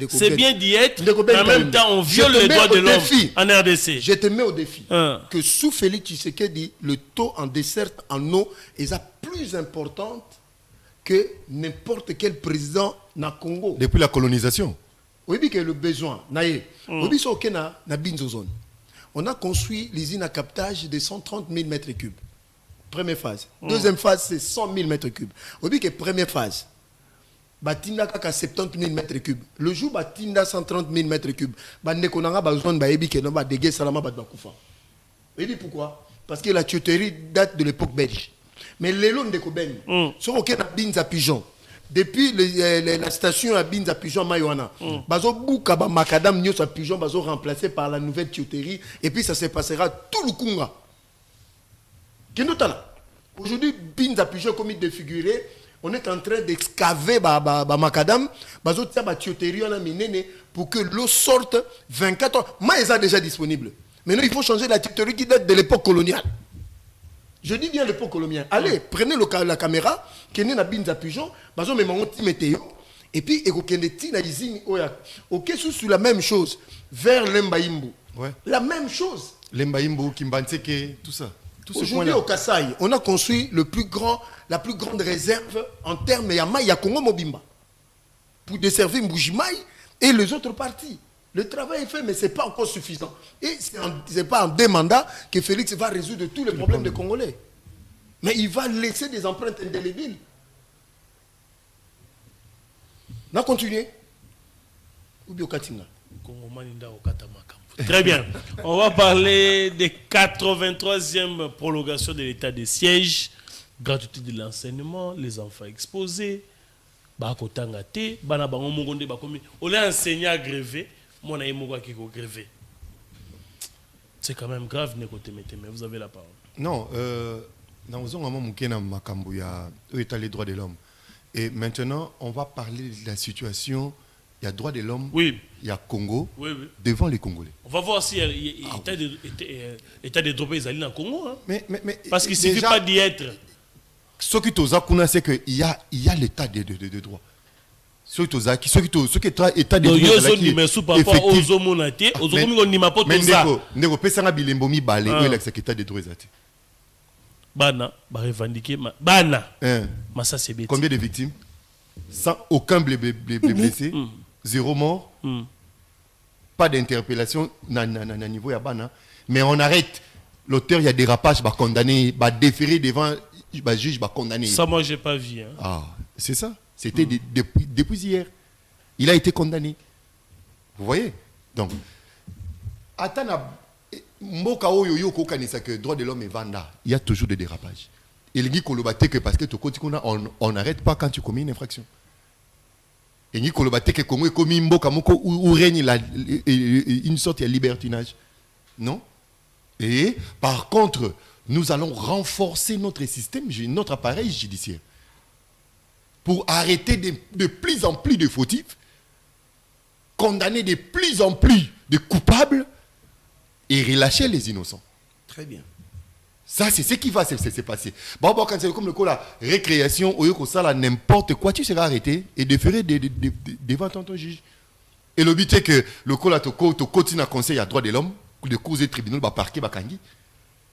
C'est bien d'y être, mais en même temps, on viole les droits de l'homme en RDC. Je te mets au défi que sous Félix Tshisekedi, le taux en desserte en eau est plus important que n'importe quel président na Congo. Depuis la colonisation. Oui, que le besoin. On a construit l'usine à captage de 130 000 mètres cubes. Première phase. Deuxième phase, c'est 100 000 mètres cubes. Oui, que première phase. Batinda kaka 70 000 mètres cubes. Le jour batinda 130 000 mètres cubes, bande konanga besoin baebi ke nomba dégué salama bat bakufa. Et dit pourquoi? Parce que la tuyauterie date de l'époque belge. Mais l'élo ndeko ben, sur aucun Binza Pigeon. Depuis la station à Binza Pigeon Mayoana, bazo bouka ba makadam nyos à Pigeon bazo remplacé par la nouvelle tuyauterie et puis ça se passera tout le Kunga. Kenotala. Aujourd'hui Binza Pigeon comme défiguré. On est en train d'excaver macadam, pour que l'eau sorte 24 heures. Moi, ils sont déjà disponible. Maintenant, il faut changer la tuyauterie qui date de l'époque coloniale. Je dis bien l'époque coloniale. Allez, prenez la caméra, qui est dans Binza Pigeon, et puis, ok, sur la même chose, vers l'Embaïmbo. Ouais. La même chose. L'Embaïmbo, Kimbanseke, tout ça. Aujourd'hui, au Kasaï, on a construit la plus grande réserve en termes de Congo Mobimba pour desservir Mbujimaï et les autres parties. Le travail est fait, mais ce n'est pas encore suffisant. Et ce n'est pas en 2 mandats que Félix va résoudre tous les problèmes des Congolais. Mais il va laisser des empreintes indélébiles. On a continué. Très bien. On va parler des 83e prolongation de l'état de siège, gratuité de l'enseignement, les enfants exposés, bakotangate, bana bango mongonde bakomi. On a enseigné à gréver, mon a émoua qui ko gréver. C'est quand même grave, mais vous avez la parole. Non, nous avons un makambo ya état les droits de l'homme. Et maintenant, on va parler de la situation il y a droit de l'homme, Oui. il y a Congo, Oui, oui. devant les Congolais. On va voir si l'état des droits ils allaient en Congo. Hein. Mais Parce qu'il ne suffit pas d'y être. Ce qui est c'est qu'il y a l'état de droit. Ce qui est état de droit. Par rapport aux homonatés, aux homonatés, mais ndeko pesanga bilembo mibale ou il état de droit ezati. Bana, ba revendiquer bana. Mais ça c'est bête. Combien de victimes? Sans aucun blessé, 0 mort. Pas d'interpellation na niveau ya bana, mais on arrête l'auteur, il y a dérapage, va condamner, va déférer devant le juge, va condamner. Ça moi j'ai pas vu. Hein. Ah, c'est ça. C'était depuis hier. Il a été condamné. Vous voyez? Donc, mboka oyo yo ko kanisa que droit de l'homme est vanda, il y a toujours des dérapages. Il dit que parce que on n'arrête pas quand tu commets une infraction. Et ni que Congo est commis mboka moko où règne une sorte de libertinage. Non? Et par contre, nous allons renforcer notre système, notre appareil judiciaire pour arrêter de plus en plus de fautifs, condamner de plus en plus de coupables et relâcher les innocents. Très bien. Ça, c'est ce qui va se passer. Bon, quand c'est comme le coup, la récréation, au ça, là, n'importe quoi, tu seras arrêté et déféré devant ton juge. Et le but est que le coup, là, tu continues à conseiller à droit de l'homme, de causes et tribunaux, bah, parquet, bah, kangi.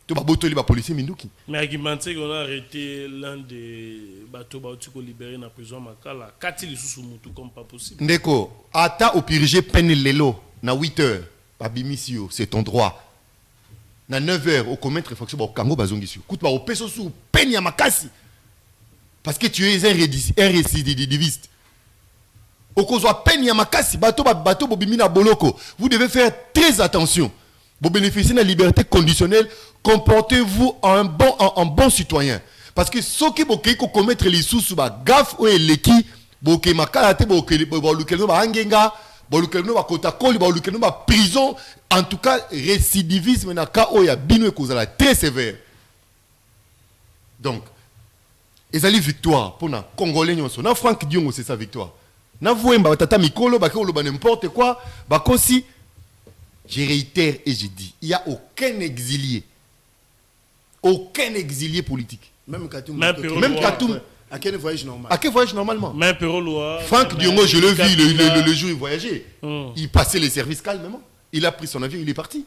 Tu vas botter les policiers, Minduki. Mais argumenté qu'on a arrêté l'un des bateaux qui ont libéré dans la prison Makala, 4 ils sont sous comme pas possible. Ndeko, ata au pirige peine lelo, na 8 heures, babimisio, c'est ton droit. Na 9 heures, au commettre infraction, au Kango bazongisio. Kout ba au peso sous peine ya makasi. Parce que tu es un récidiviste. Au cause de peine ya makasi, bateau bobimina boloko. Vous devez faire très attention. Vous bénéficiez de la liberté conditionnelle, comportez-vous en bon citoyen. Parce que ceux qui vont commettre les sous ba gaffe ou les qui, boké makalate, boké bolukeno ba angenga, bolukeno ba kotakoli, bolukeno ba prison. En tout cas, récidivisme na ka oya bino e kozala très sévère. Donc, ezali victoire pour na Congolais nyonso. Na Franck Diongo c'est sa victoire. Na Vouemba tata mikolo ba ko loba n'importe quoi, ba kosi. Je réitère et je dis, il n'y a aucun exilé politique. Même Katoum. À quel voyage normal? À quel voyage normalement? Même Peroloa. Franck Diongo, je le vis le jour où il voyageait. Il passait les services calmement. Il a pris son avion, il est parti.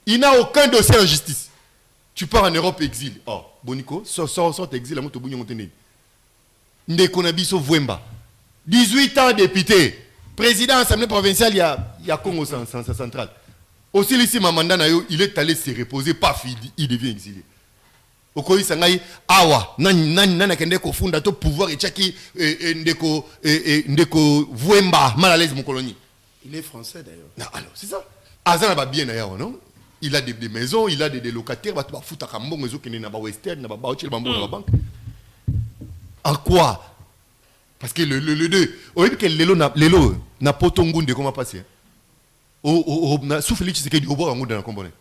Il n'a aucun dossier en justice. Tu pars en Europe, exil. Oh, Bonico, sort exil, la moto bouillon monténé. Ndekonabiso Vouemba. 18 ans député. Président de l'Assemblée provinciale, il y a Congo central. Aussi, ici, Mamanda, il est allé se reposer, paf, il devient exilé. Au Koyi Sangai, Awa, Nana Kendeko Funda, to pouvoir et Tchaki, Ndeko Vouemba, mal à l'aise, mon colonie. Il est français d'ailleurs. Non, alors, c'est ça. Azan va bien d'ailleurs, non? Il a des maisons, il a des locataires, il va foutre à Kambon, il y a des Western, il y a des banque. En quoi? Parce que le 2, au lieu que l'élo n'a pas ton goût de comment passer. Sous Félix, c'est qu'il y a un goût dans la componente.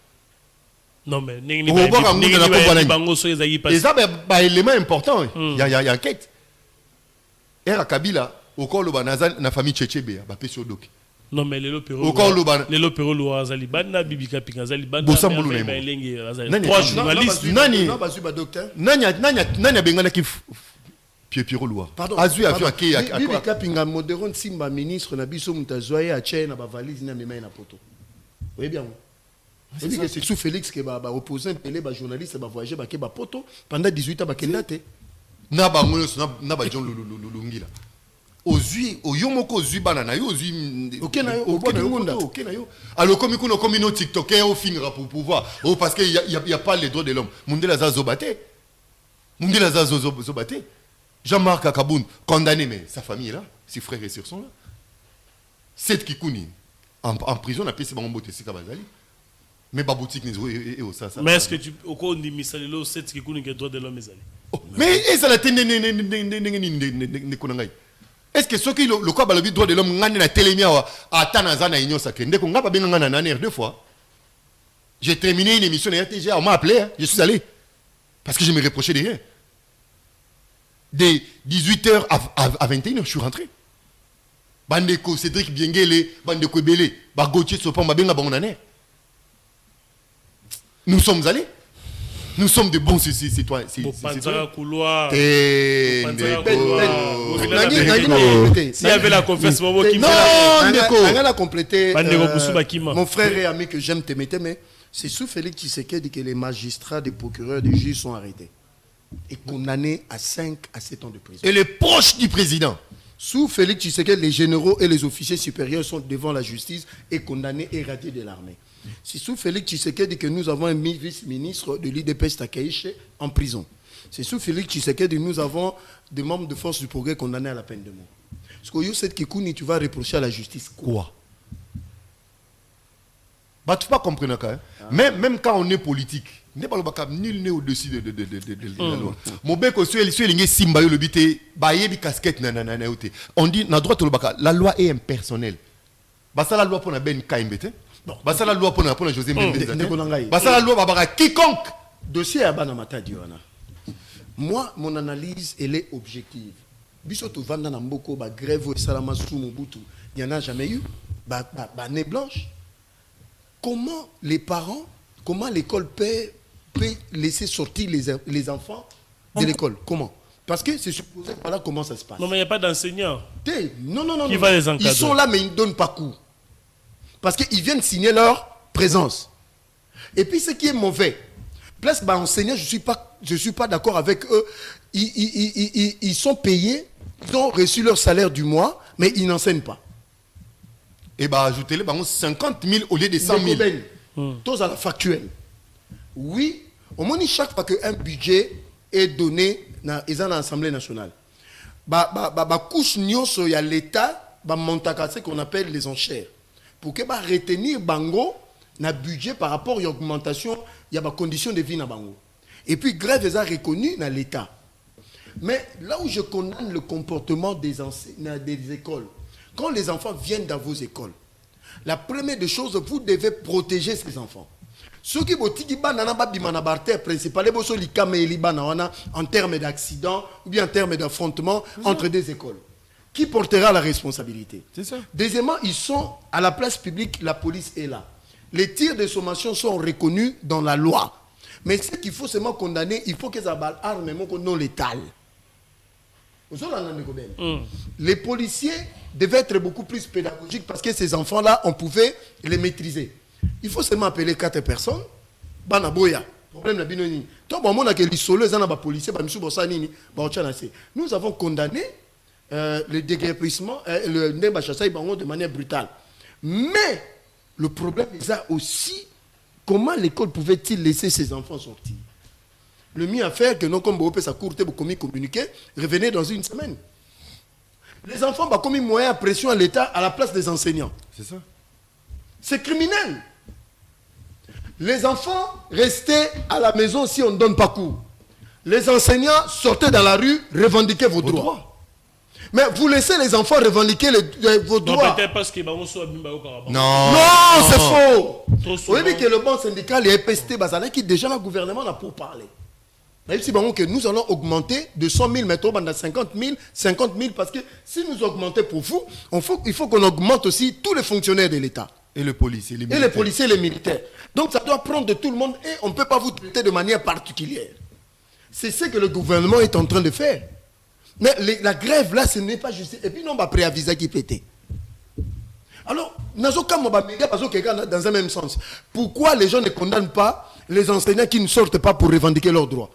Non, mais et ça, c'est un élément important. Il y a enquête. Et à Kabila, au corps de la famille Tchétchébé, il y a non, mais les lopéros. Les lopéros, Azali Bana, Bibika Azali Bana. Bossambolo, 3 journalistes. Nani Pierre Loire. Pardon. Bibi Kapinga modéron Simba ministre na biso mutazoye a tchè na ba valise na mema na poto. Oui bien. C'est sous Félix que ba opposant pelé ba journaliste ba voyager ba ke ba poto pendant 18 ans ba kendate. Na ba ngono na ba John Lulungila. Ozui oyomoko ozui banana yo ozui OK na yo. Alors comme ikuno comme no TikToker au finira pour pouvoir. Oh parce que il y a pas les droits de l'homme. Mundela za zobate. Mundela za zobate. Jean-Marc Akaboun, condamné, mais sa famille est là, ses frères et sœurs sont là. 7 Kikouni, en prison, on a payé ses bambous, c'est Kabazali. Mais Baboutik n'est pas ça. Mais est-ce que tu au cours de Missalilo, 7 Kikouni qui est droit de l'homme est allé? Mais est-ce que ce qui le quoi, le droit de l'homme, on a télémia à Tanazana Union Sacrée. Dès qu'on a pas bien en 2 fois. J'ai terminé une émission de RTG, on m'a appelé, je suis allé. Parce que je me reprochais de rien. De 18h à 21h, je suis rentré. Bandeko Cédric Biengele, Bandeko Ebele, Gauthier Sopan, Babenga Bangonane. Nous sommes allés. Nous sommes de bons citoyens. Panzara couloir. S'il y avait la confesse, non, on a complété. Mon frère et ami que j'aime t'aimer, mais c'est sous Félix Tshisekedi que les magistrats, des procureurs, des juges sont arrêtés et condamnés à 5 à 7 ans de prison. Et les proches du président. Sous Félix Tshisekedi, les généraux et les officiers supérieurs sont devant la justice et condamnés et radiés de l'armée. C'est sous Félix Tshisekedi que nous avons un vice-ministre de l'IDPS Takeiche en prison. C'est sous Félix Tshisekedi que nous avons des membres de Force du Progrès condamnés à la peine de mort. Parce que Youssef Kikouni, tu vas reprocher à la justice quoi? Bah, tu ne peux pas comprendre. Hein? Même quand on est politique, nul n'est au-dessus de la loi. Mon bec, on dit, la loi est impersonnelle. La loi pour la Ben KMBT. La loi pour la José Mbembe. La loi pour quiconque. Dossier à Banamata Diwana. Moi, mon analyse, elle est objective. Bisoto Vanda Namboko, grève et Salama sous Mobutu, il n'y en a jamais eu. Nez blanche. Comment les parents, comment l'école peut laisser sortir les enfants de l'école? Comment? Parce que c'est supposé, voilà comment ça se passe. Non, mais il n'y a pas d'enseignants. Non. Qui va les encadrer? Ils sont là, mais ils ne donnent pas cours. Parce qu'ils viennent signer leur présence. Et puis, ce qui est mauvais, place enseignants, je ne suis pas d'accord avec eux. Ils sont payés, ils ont reçu leur salaire du mois, mais ils n'enseignent pas. Et ajoutez-les 50 000 au lieu de 100 000. Tous à la factuelle. Oui, au moins chaque fois qu'un budget est donné dans l'Assemblée nationale, couche il y a l'État, ce qu'on appelle les enchères. Pour que retenir Bango na budget par rapport à l'augmentation, il y a des conditions de vie na Bango. Et puis grève est reconnu dans l'État. Mais là où je condamne le comportement des écoles, quand les enfants viennent dans vos écoles, la première des choses, vous devez protéger ces enfants. Ceux qui en termes d'accident ou bien en termes d'affrontement entre des écoles. Qui portera la responsabilité? C'est ça. Deuxièmement, ils sont à la place publique, la police est là. Les tirs de sommation sont reconnus dans la loi. Mais ce qu'il faut seulement condamner, il faut qu'ils aient armes non létales. Les policiers devaient être beaucoup plus pédagogiques parce que ces enfants-là, on pouvait les maîtriser. Il faut seulement appeler 4 personnes. Nous avons condamné le déguerpissement, le Ndebachassa de manière brutale. Mais le problème est ça aussi, comment l'école pouvait-il laisser ses enfants sortir? Le mieux à faire que non comme vous sa courte pour communiquer, revenez dans une semaine. Les enfants ont commis moyen à pression à l'État à la place des enseignants. C'est ça. C'est criminel. Les enfants restaient à la maison si on ne donne pas cours. Les enseignants sortaient dans la rue, revendiquaient vos droits. Mais vous laissez les enfants revendiquer vos droits. Non, peut-être parce que Non, c'est faux. Trop Vous voyez que le banc syndical est pesté, qui déjà le gouvernement n'a pour parler. Que nous allons augmenter de 100 000 métros à 50 000, parce que si nous augmentons pour vous, il faut qu'on augmente aussi tous les fonctionnaires de l'État. Et les policiers, les militaires. Et les policiers et les militaires. Donc ça doit prendre de tout le monde et on ne peut pas vous traiter de manière particulière. C'est ce que le gouvernement est en train de faire. Mais la grève là, ce n'est pas juste. Et puis non, on préaviser qui pétait. Alors, dans un même sens. Pourquoi les gens ne condamnent pas les enseignants qui ne sortent pas pour revendiquer leurs droits?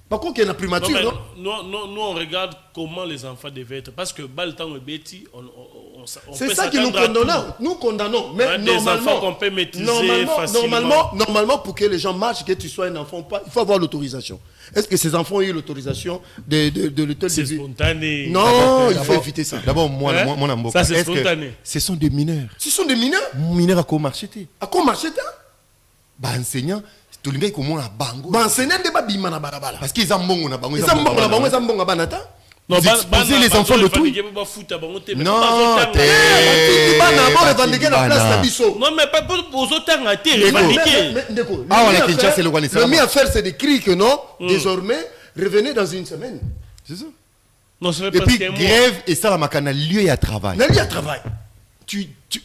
Par contre, il y a une primature, non? Nous, on regarde comment les enfants devaient être. Parce que Baltan et Betty, on c'est ça que nous condamnons. Nous condamnons. Mais normalement, qu'on peut maîtriser facilement. Normalement, pour que les gens marchent, que tu sois un enfant, il faut avoir l'autorisation. Est-ce que ces enfants ont eu l'autorisation de l'hôtel? C'est spontané. Non, il faut éviter ça. D'abord, moi, ça c'est spontané. Ce sont des mineurs. Ce sont des mineurs. Mineurs à quoi marcher? À quoi marcher? Enseignants. Tout le monde est comme un bango. Enseignants de babima na barabara. Parce qu'ils ont bon na bango. Ils ont bon banata. Non, exposer les enfants de tout. Non, non, mais pas pour aux auteurs à terre. Le mieux à faire, c'est d'écrire que non, désormais, revenez dans une semaine. C'est ça. Non, ça fait Et puis presque un mois. grève et ça la makana lieu à travail. Là, il y a travail.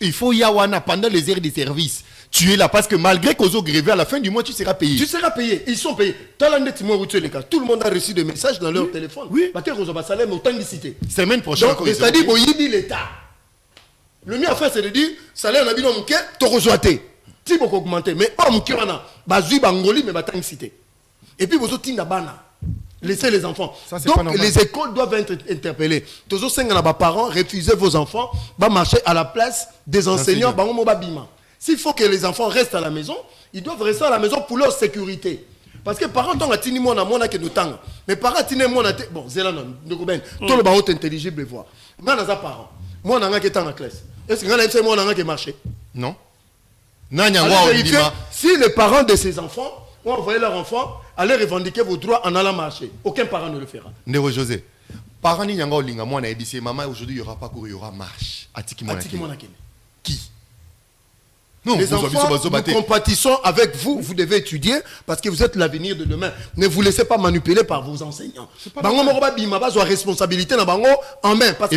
Il faut yawana pendant les heures de service. Tu es là parce que malgré qu'on soit grévé à la fin du mois tu seras payé. Tu seras payé. Ils sont payés. Tout le monde a reçu des messages dans leur téléphone. Oui. Bah, tu as salaire, mais autant de citer. Semaine prochaine. Donc, c'est-à-dire, il dit l'État. Le mieux à faire, c'est de dire, salaire, on a dit, non, tu as reçu. Tu peux augmenter. Mais, on a bazui, bangoli, mais autant de citer. Et puis, vous autres, bana. Laissez les enfants. Ça, c'est pas donc, normal. les écoles doivent être interpellées. Tous les parents, refusez vos enfants, va marcher à la place des enseignants. S'il faut que les enfants restent à la maison, ils doivent rester à la maison pour leur sécurité. Parce que les parents ont tini moi na que nous tang. Mais parents tini moi na bon, c'est là non, tout le barreau intelligible voir. Moi na za parents. Moi na nga en classe. Est-ce que nga moi na nga marché? Non. Alors, vérifiez, si les parents de ces enfants ont envoyé leurs enfants, allez revendiquer vos droits en allant marcher. Aucun parent ne le fera. Ndeko José. Parents ni nyanga olinga moi na ebisi maman aujourd'hui il y aura pas cours, il y aura marche. Atiki moi qui? Non, les enfants, nous compatissons avec vous, vous devez étudier parce que vous êtes l'avenir de demain. Ne vous laissez pas manipuler par vos enseignants. Bango moroba bima ba responsabilité na bango en main parce que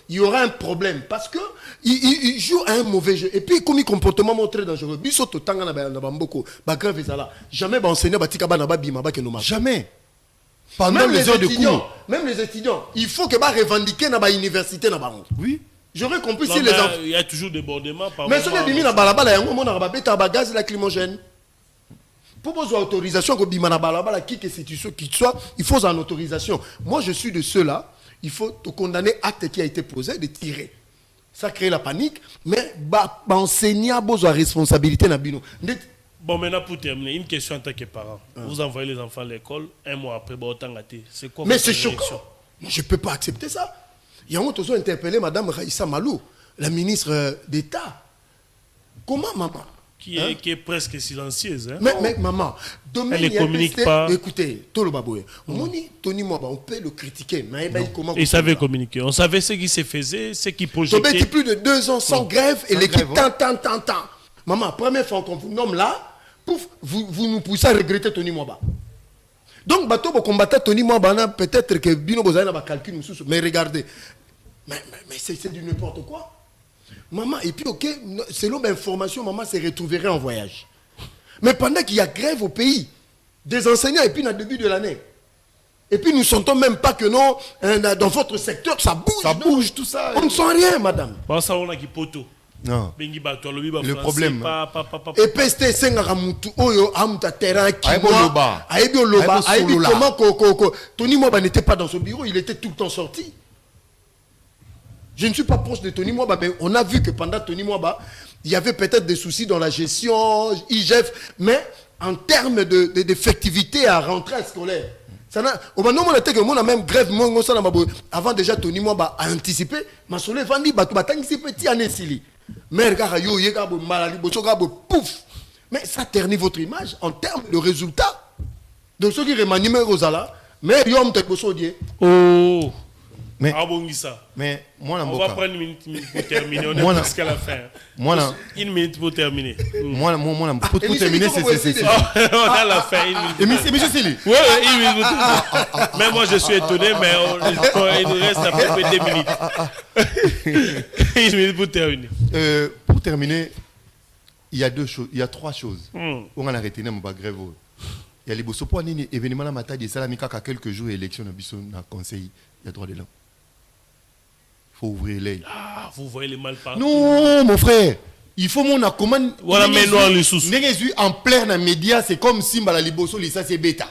il y aura un problème parce que il joue un mauvais jeu et puis comme comportement montré dangereux. Biso to tanga na bamboko ba grave ezala. Jamais ba enseignant ba tika ba na ba bima ba ke no marche. Jamais. Pendant les heures de cours. Même les étudiants, il faut que ba revendiquer na ba université na bango. Oui. J'aurais compris Non, si les enfants. il y a toujours des bordements par mais ce que bimi na balabala yango mona ba beta ba gaz lacrymogène. Pour vos autorisations que bima na balabala qui que situation qui soit, il faut en autorisation. Moi je suis de ceux-là, il faut te condamner acte qui a été posé de tirer. Ça crée la panique, mais ba enseigner à vos responsabilités na bino. Bon, maintenant pour terminer, une question en tant que parent. Vous envoyez les enfants à l'école, un mois après, autant gâté. C'est quoi? Mais c'est choquant. Je ne peux pas accepter ça. Il y a aussi interpellé Mme Raïssa Malou, la ministre d'État. Comment, maman? Qui est presque silencieuse. Hein? Mais maman, elle ne communique pas. Écoutez, tout le baboué. Tony Mwaba, on peut le critiquer. Mais comment il savait communiquer. On savait ce qui se faisait, ce qui projetait. Depuis plus de 2 ans sans grève et l'équipe tant. Maman, première fois qu'on vous nomme là, pouf, vous nous poussez à regretter Tony Mwaba. Donc, bateau pour combattre Tony Mwaba, peut-être que Bino Bozana va calculer. Mais regardez, mais c'est du n'importe quoi. Maman, et puis, ok, selon mes informations, maman se retrouverait en voyage. Mais pendant qu'il y a grève au pays, des enseignants, et puis dans le début de l'année, et puis nous ne sentons même pas que non, dans votre secteur, ça bouge. Ça bouge, tout ça. On ne sent rien, madame. Bon, ça, on a qui poteau. Non. Le problème. Et peste senga mutu oyo amuta terrain qui Aibi Oloba, comment Tony Mwaba n'était pas dans son bureau, il était tout le temps sorti. Je ne suis pas proche de Tony Mwaba, mais on a vu que pendant Tony Mwaba, il y avait peut-être des soucis dans la gestion, IGF, mais en termes d'effectivité à rentrée scolaire. Au moment où on a même grève, avant déjà Tony Mwaba a anticipé, mais sur les vendis, petit année sili. Mais ça ternit votre image en termes de résultats. Donc ceux qui remaniment Rosala, mais il y a un petit oh, mais moi, on va prendre une minute pour terminer. On est presque à la fin. Une minute pour terminer. Pour terminer, c'est on a la fin. Et monsieur Sili. Oui, une minute. Mais moi, je suis étonné, mais il nous reste à peu près 2 minutes. Une minute pour terminer. Pour terminer, il y a 2 choses, il y a 3 choses. On a arrêté dans ma grève. Il y a les beaux points événement la matin de Salamika à quelques jours élection dans le conseil, il y a droit de l'homme. Il faut ouvrir l'œil. Ah, vous voyez les mal partout. Non, mon frère. Il faut mon commande. Voilà, mais noir les sous. En plein dans les médias, c'est comme si Mbala Liboso, ça c'est bêta.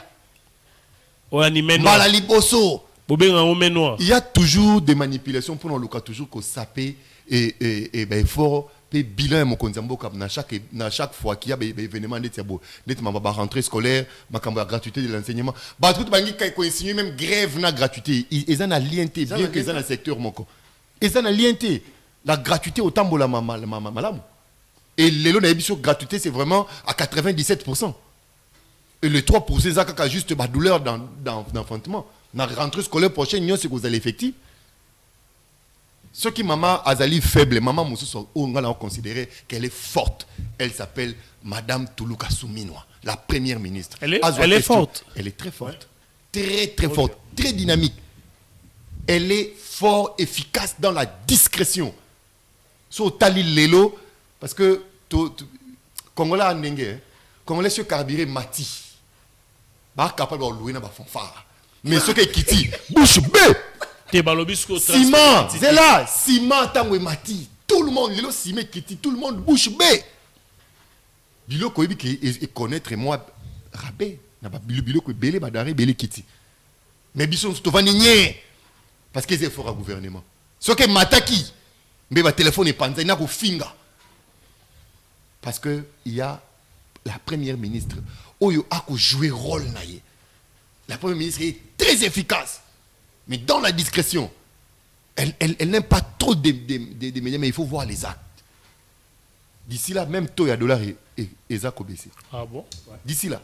Voilà, ni mais Mbala Liboso. Il y a toujours des manipulations pour nous, le cas toujours qu'on sape et ben fort. Puis bilan mon konzambo na chaque fois qu'il y a des événements de rentrée scolaire, ma gratuité de l'enseignement. Bah tout bangi coïncide même grève na gratuité. Ils en a lienté bien que ça dans le secteur moko. Ils en a lienté la gratuité au tambola malamu. Et les lots na gratuité c'est vraiment à 97%. Et le 3% ça a juste ba douleur d'enfantement. Na rentrée scolaire prochaine c'est que vous allez effectif. Ce qui maman Azali faible, maman Moussou, on a considéré qu'elle est forte. Elle s'appelle Madame Toulouka Souminwa, la première ministre. Elle est forte. Elle est très forte. très très forte, très dynamique. Elle est fort efficace dans la discrétion. So tali lelo parce que Congolais en Nengue, Congolais sur carburé mati. Ba capable de louer na ba fanfare. Mais ce qui est kiti, bouche bée. Te balobisco Ciment, c'est là, ciment tango mati. Tout le monde lelo ciment kiti, tout le monde bouche bée. Bilo ko yebi et connaître moi rabé na ba bilo ko belé ba daré belé kiti. Mais bison to vani nye parce que c'est fort à gouvernement. Ce que mataki mais ba téléphone est panza na ko finga. Parce que il y a la première ministre Oyo a joué rôle naïe. La première ministre est très efficace. Mais dans la discrétion, elle n'aime pas trop des médias, mais il faut voir les actes. D'ici là, même taux à dollar et ça baissé. Ah bon? D'ici là.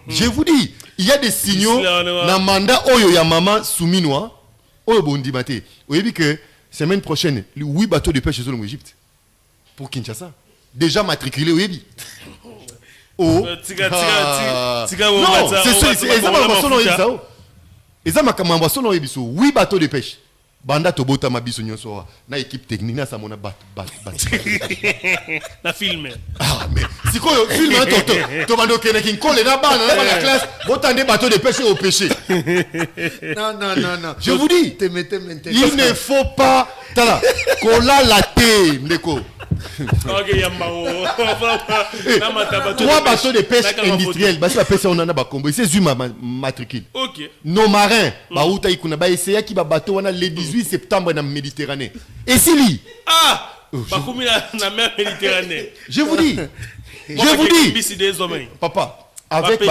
Je vous dis, il y a des signaux dans le mandat Oyo ya maman Souminois. Oyo bondi maté. Vous avez vu que semaine prochaine, 8 bateaux de pêche sont en Égypte. Pour Kinshasa. Déjà matriculés, oui. Oh. Non, c'est ça. Et ça m'a commandé ça non ebiso. 8 bateaux de pêche. Banda tobota mabiso nyonso na équipe technique na samona bat. Na film. Ah mais si quoi film to bando kene kin coller na bana na la classe, botande bateaux de pêche au pêcher. Non. Je vous dis, il ne faut pas tala kola latte ndeko. Trois bateaux de pêche industriels. Parce que la pêche on en a bas combo. C'est Zuma matricule. Nos marins, Baouta Ikuna, ba essaya qui ba bateau on a le 18 septembre dans la Méditerranée. Et si li. Ah. Bakoumi na mer Méditerranée. Je vous dis. Papa. Avec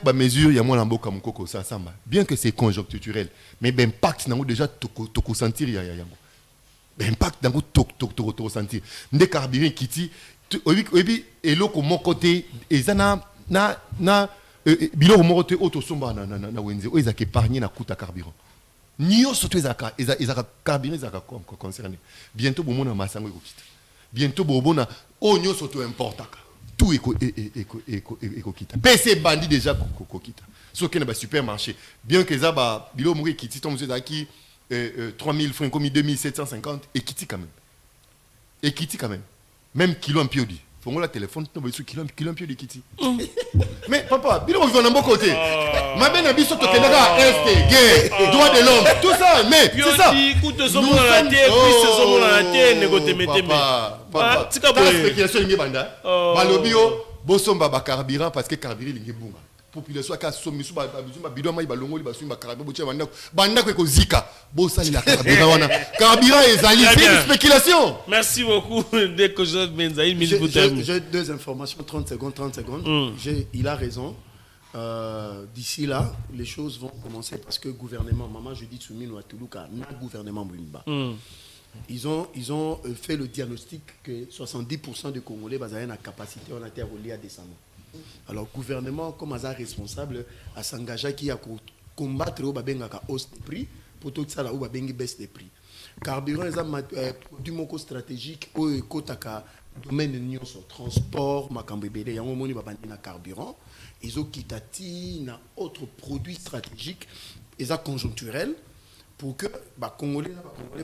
ma mesure, il y a moins d'ambo comme Coco ça samba. Bien que c'est conjoncturel, mais l'impact n'a déjà tout sentir il y a l'impact dans tout ressentir. Des carburants qui ti et l'eau comme mon côté et ça na bilo mon côté auto somba na wenze o ezake épargner na coût à carburant. Nio surtout ezaka carburant ezaka concerné. Bientôt bon na masango ekokita. Bientôt bon na o nio surtout importaka. Tout ekokita. PC bandit déjà kokita. So que na ba supermarché. Bien que ça ba bilo mo ekiti tombe ezaki 3000 francs comme 2750 et quitte quand même. Même kilo en piodi. Faut que le téléphone tombe sur kilo en piodi quitte. Mais papa, bilo on va en bon côté. Ma ben abiso to kenaka est gay, droit de l'homme, tout ça mais c'est ça. Écoute son mon la terre, puis c'est son mon la terre négoté mettez. Papa, tika boy spéculation lingi banda. Balobio bosomba ba carburant parce que carburant lingi bunga. Population ka somi su ba bidon mai balongo li basu ba carburant boche banda ko zika bo sali la carburant wana carburant ezali c'est une spéculation. Merci beaucoup dès que je Benza une minute pour terminer. J'ai deux informations 30 secondes. Il a raison. D'ici là, les choses vont commencer parce que gouvernement maman je dis Soumino à Toulouka, na gouvernement Bumba. Ils ont fait le diagnostic que 70% des Congolais ont une capacité en terre reliée à descendre. Alors, le gouvernement, comme un responsable, a s'engagé à combattre la hausse des prix pour tout ça, la baisse des prix. Carburant, ils ont produit un stratégique au domaine de transport, il y a un carburant. Ils ont quitté un autre produit stratégique, ils ont conjoncturel. Pour que les Congolais aient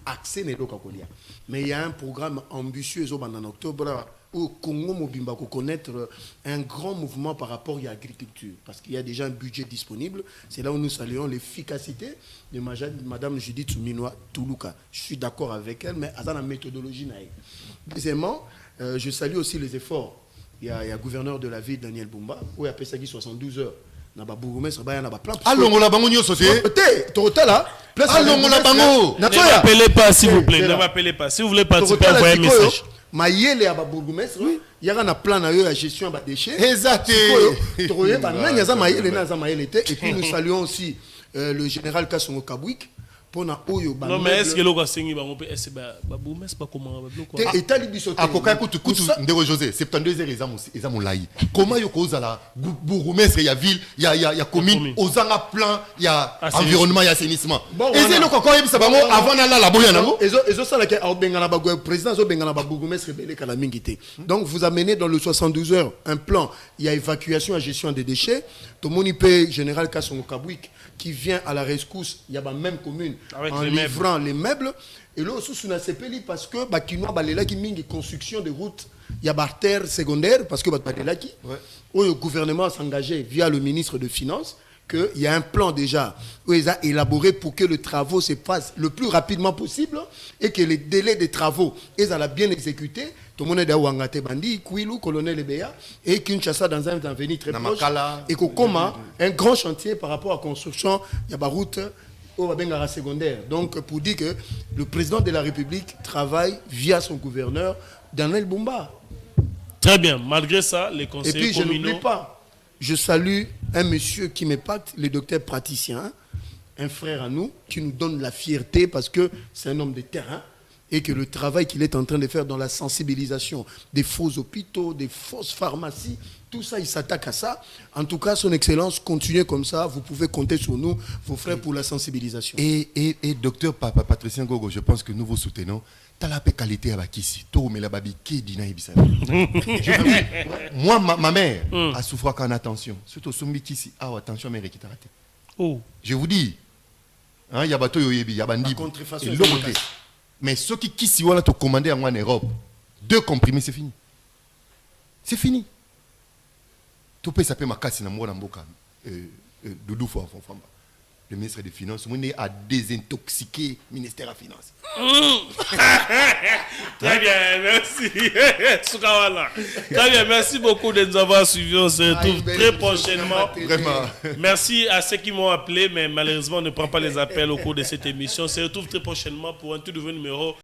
accès à l'Okakolia. Mais il y a un programme ambitieux en octobre où Congo Mobimba connaître un grand mouvement par rapport à l'agriculture. Parce qu'il y a déjà un budget disponible. C'est là où nous saluons l'efficacité de Madame Judith Souminois Toulouka. Je suis d'accord avec elle, mais à la méthodologie. Deuxièmement, je salue aussi les efforts. Il y a le gouverneur de la ville, Daniel Bumba, où il a appelé 72 heures. Na ba bourgmestre ba ya na ba plan. Allons la bango nyo sauté. Total là. Allons la bango. Ne m'appelez pas s'il vous plaît. Ne m'appelez pas. Si vous voulez participer, envoyez un message. Mayele ya ba bourgmestre, il y a un plan na yo la gestion ba déchets. Exact. Toye ba nanya za mayele na za mayele té et puis nous saluons aussi le général Kassongo Kabwik pona oyo ba non mais est-ce que loko asengi bango pe est-ce ba bourgmestre pas comment ba loko te etali biso te akoka kutu ndeko José 72 heures eza molai comment yo kozala bourgmestre ya ville ya commune ozanga plan ya environnement ya assainissement eza loko ko yebisa bango avant na la boya nango ezo sala ke bengana ba président zo bengana ba bourgmestre belé kala mingi te donc vous amenez dans le 72 heures un plan il y a évacuation et gestion des déchets tomoni pe général Kassongo Kabwik qui vient à la rescousse, il y a la même commune avec en livrant les meubles. Et là, sous na sepeli parce que Bakinois balela qui mingi construction de routes, il y a terre secondaire parce que balela qui le gouvernement s'engageait via le ministre de Finances qu'il y a un plan déjà où ils ont élaboré pour que les travaux se passent le plus rapidement possible et que les délais des travaux ils ont bien exécuté. Tout le monde est Wangate Bandi, Kouilou, colonel Ebea et Kinshasa dans un avenir très proche. Et Kokoma, un grand chantier par rapport à la construction, il y a la route au Babengara secondaire. Donc pour dire que le président de la République travaille via son gouverneur, Daniel Bumba. Très bien, malgré ça, les conseillers communaux... Et puis communaux... je n'oublie pas, je salue un monsieur qui m'épate, le docteur praticien, un frère à nous, qui nous donne la fierté parce que c'est un homme de terrain. Et que le travail qu'il est en train de faire dans la sensibilisation des faux hôpitaux, des fausses pharmacies, tout ça, il s'attaque à ça. En tout cas, son excellence, continuez comme ça. Vous pouvez compter sur nous, vos frères, pour la sensibilisation. Et docteur Patricien Gogo, je pense que nous vous soutenons. T'as la qualité à Bakissi. Moi, ma mère a souffert qu'en attention. Surtout Soumbi Kissi. Ah, attention, mère qui t'a raté. Je vous dis, il y a bateau, il y a bandi. Mais ceux qui si on a te commandé en Europe, 2 comprimés, c'est fini. C'est fini. Tout peut s'appeler Makassi Namora Mboka. Doudou Fofamba. Le ministre des Finances, on est à désintoxiquer le ministère des Finances. Très bien, merci. Très bien, merci beaucoup de nous avoir suivis. On se retrouve très prochainement. Vraiment. Merci à ceux qui m'ont appelé, mais malheureusement, on ne prend pas les appels au cours de cette émission. On se retrouve très prochainement pour un tout nouveau numéro.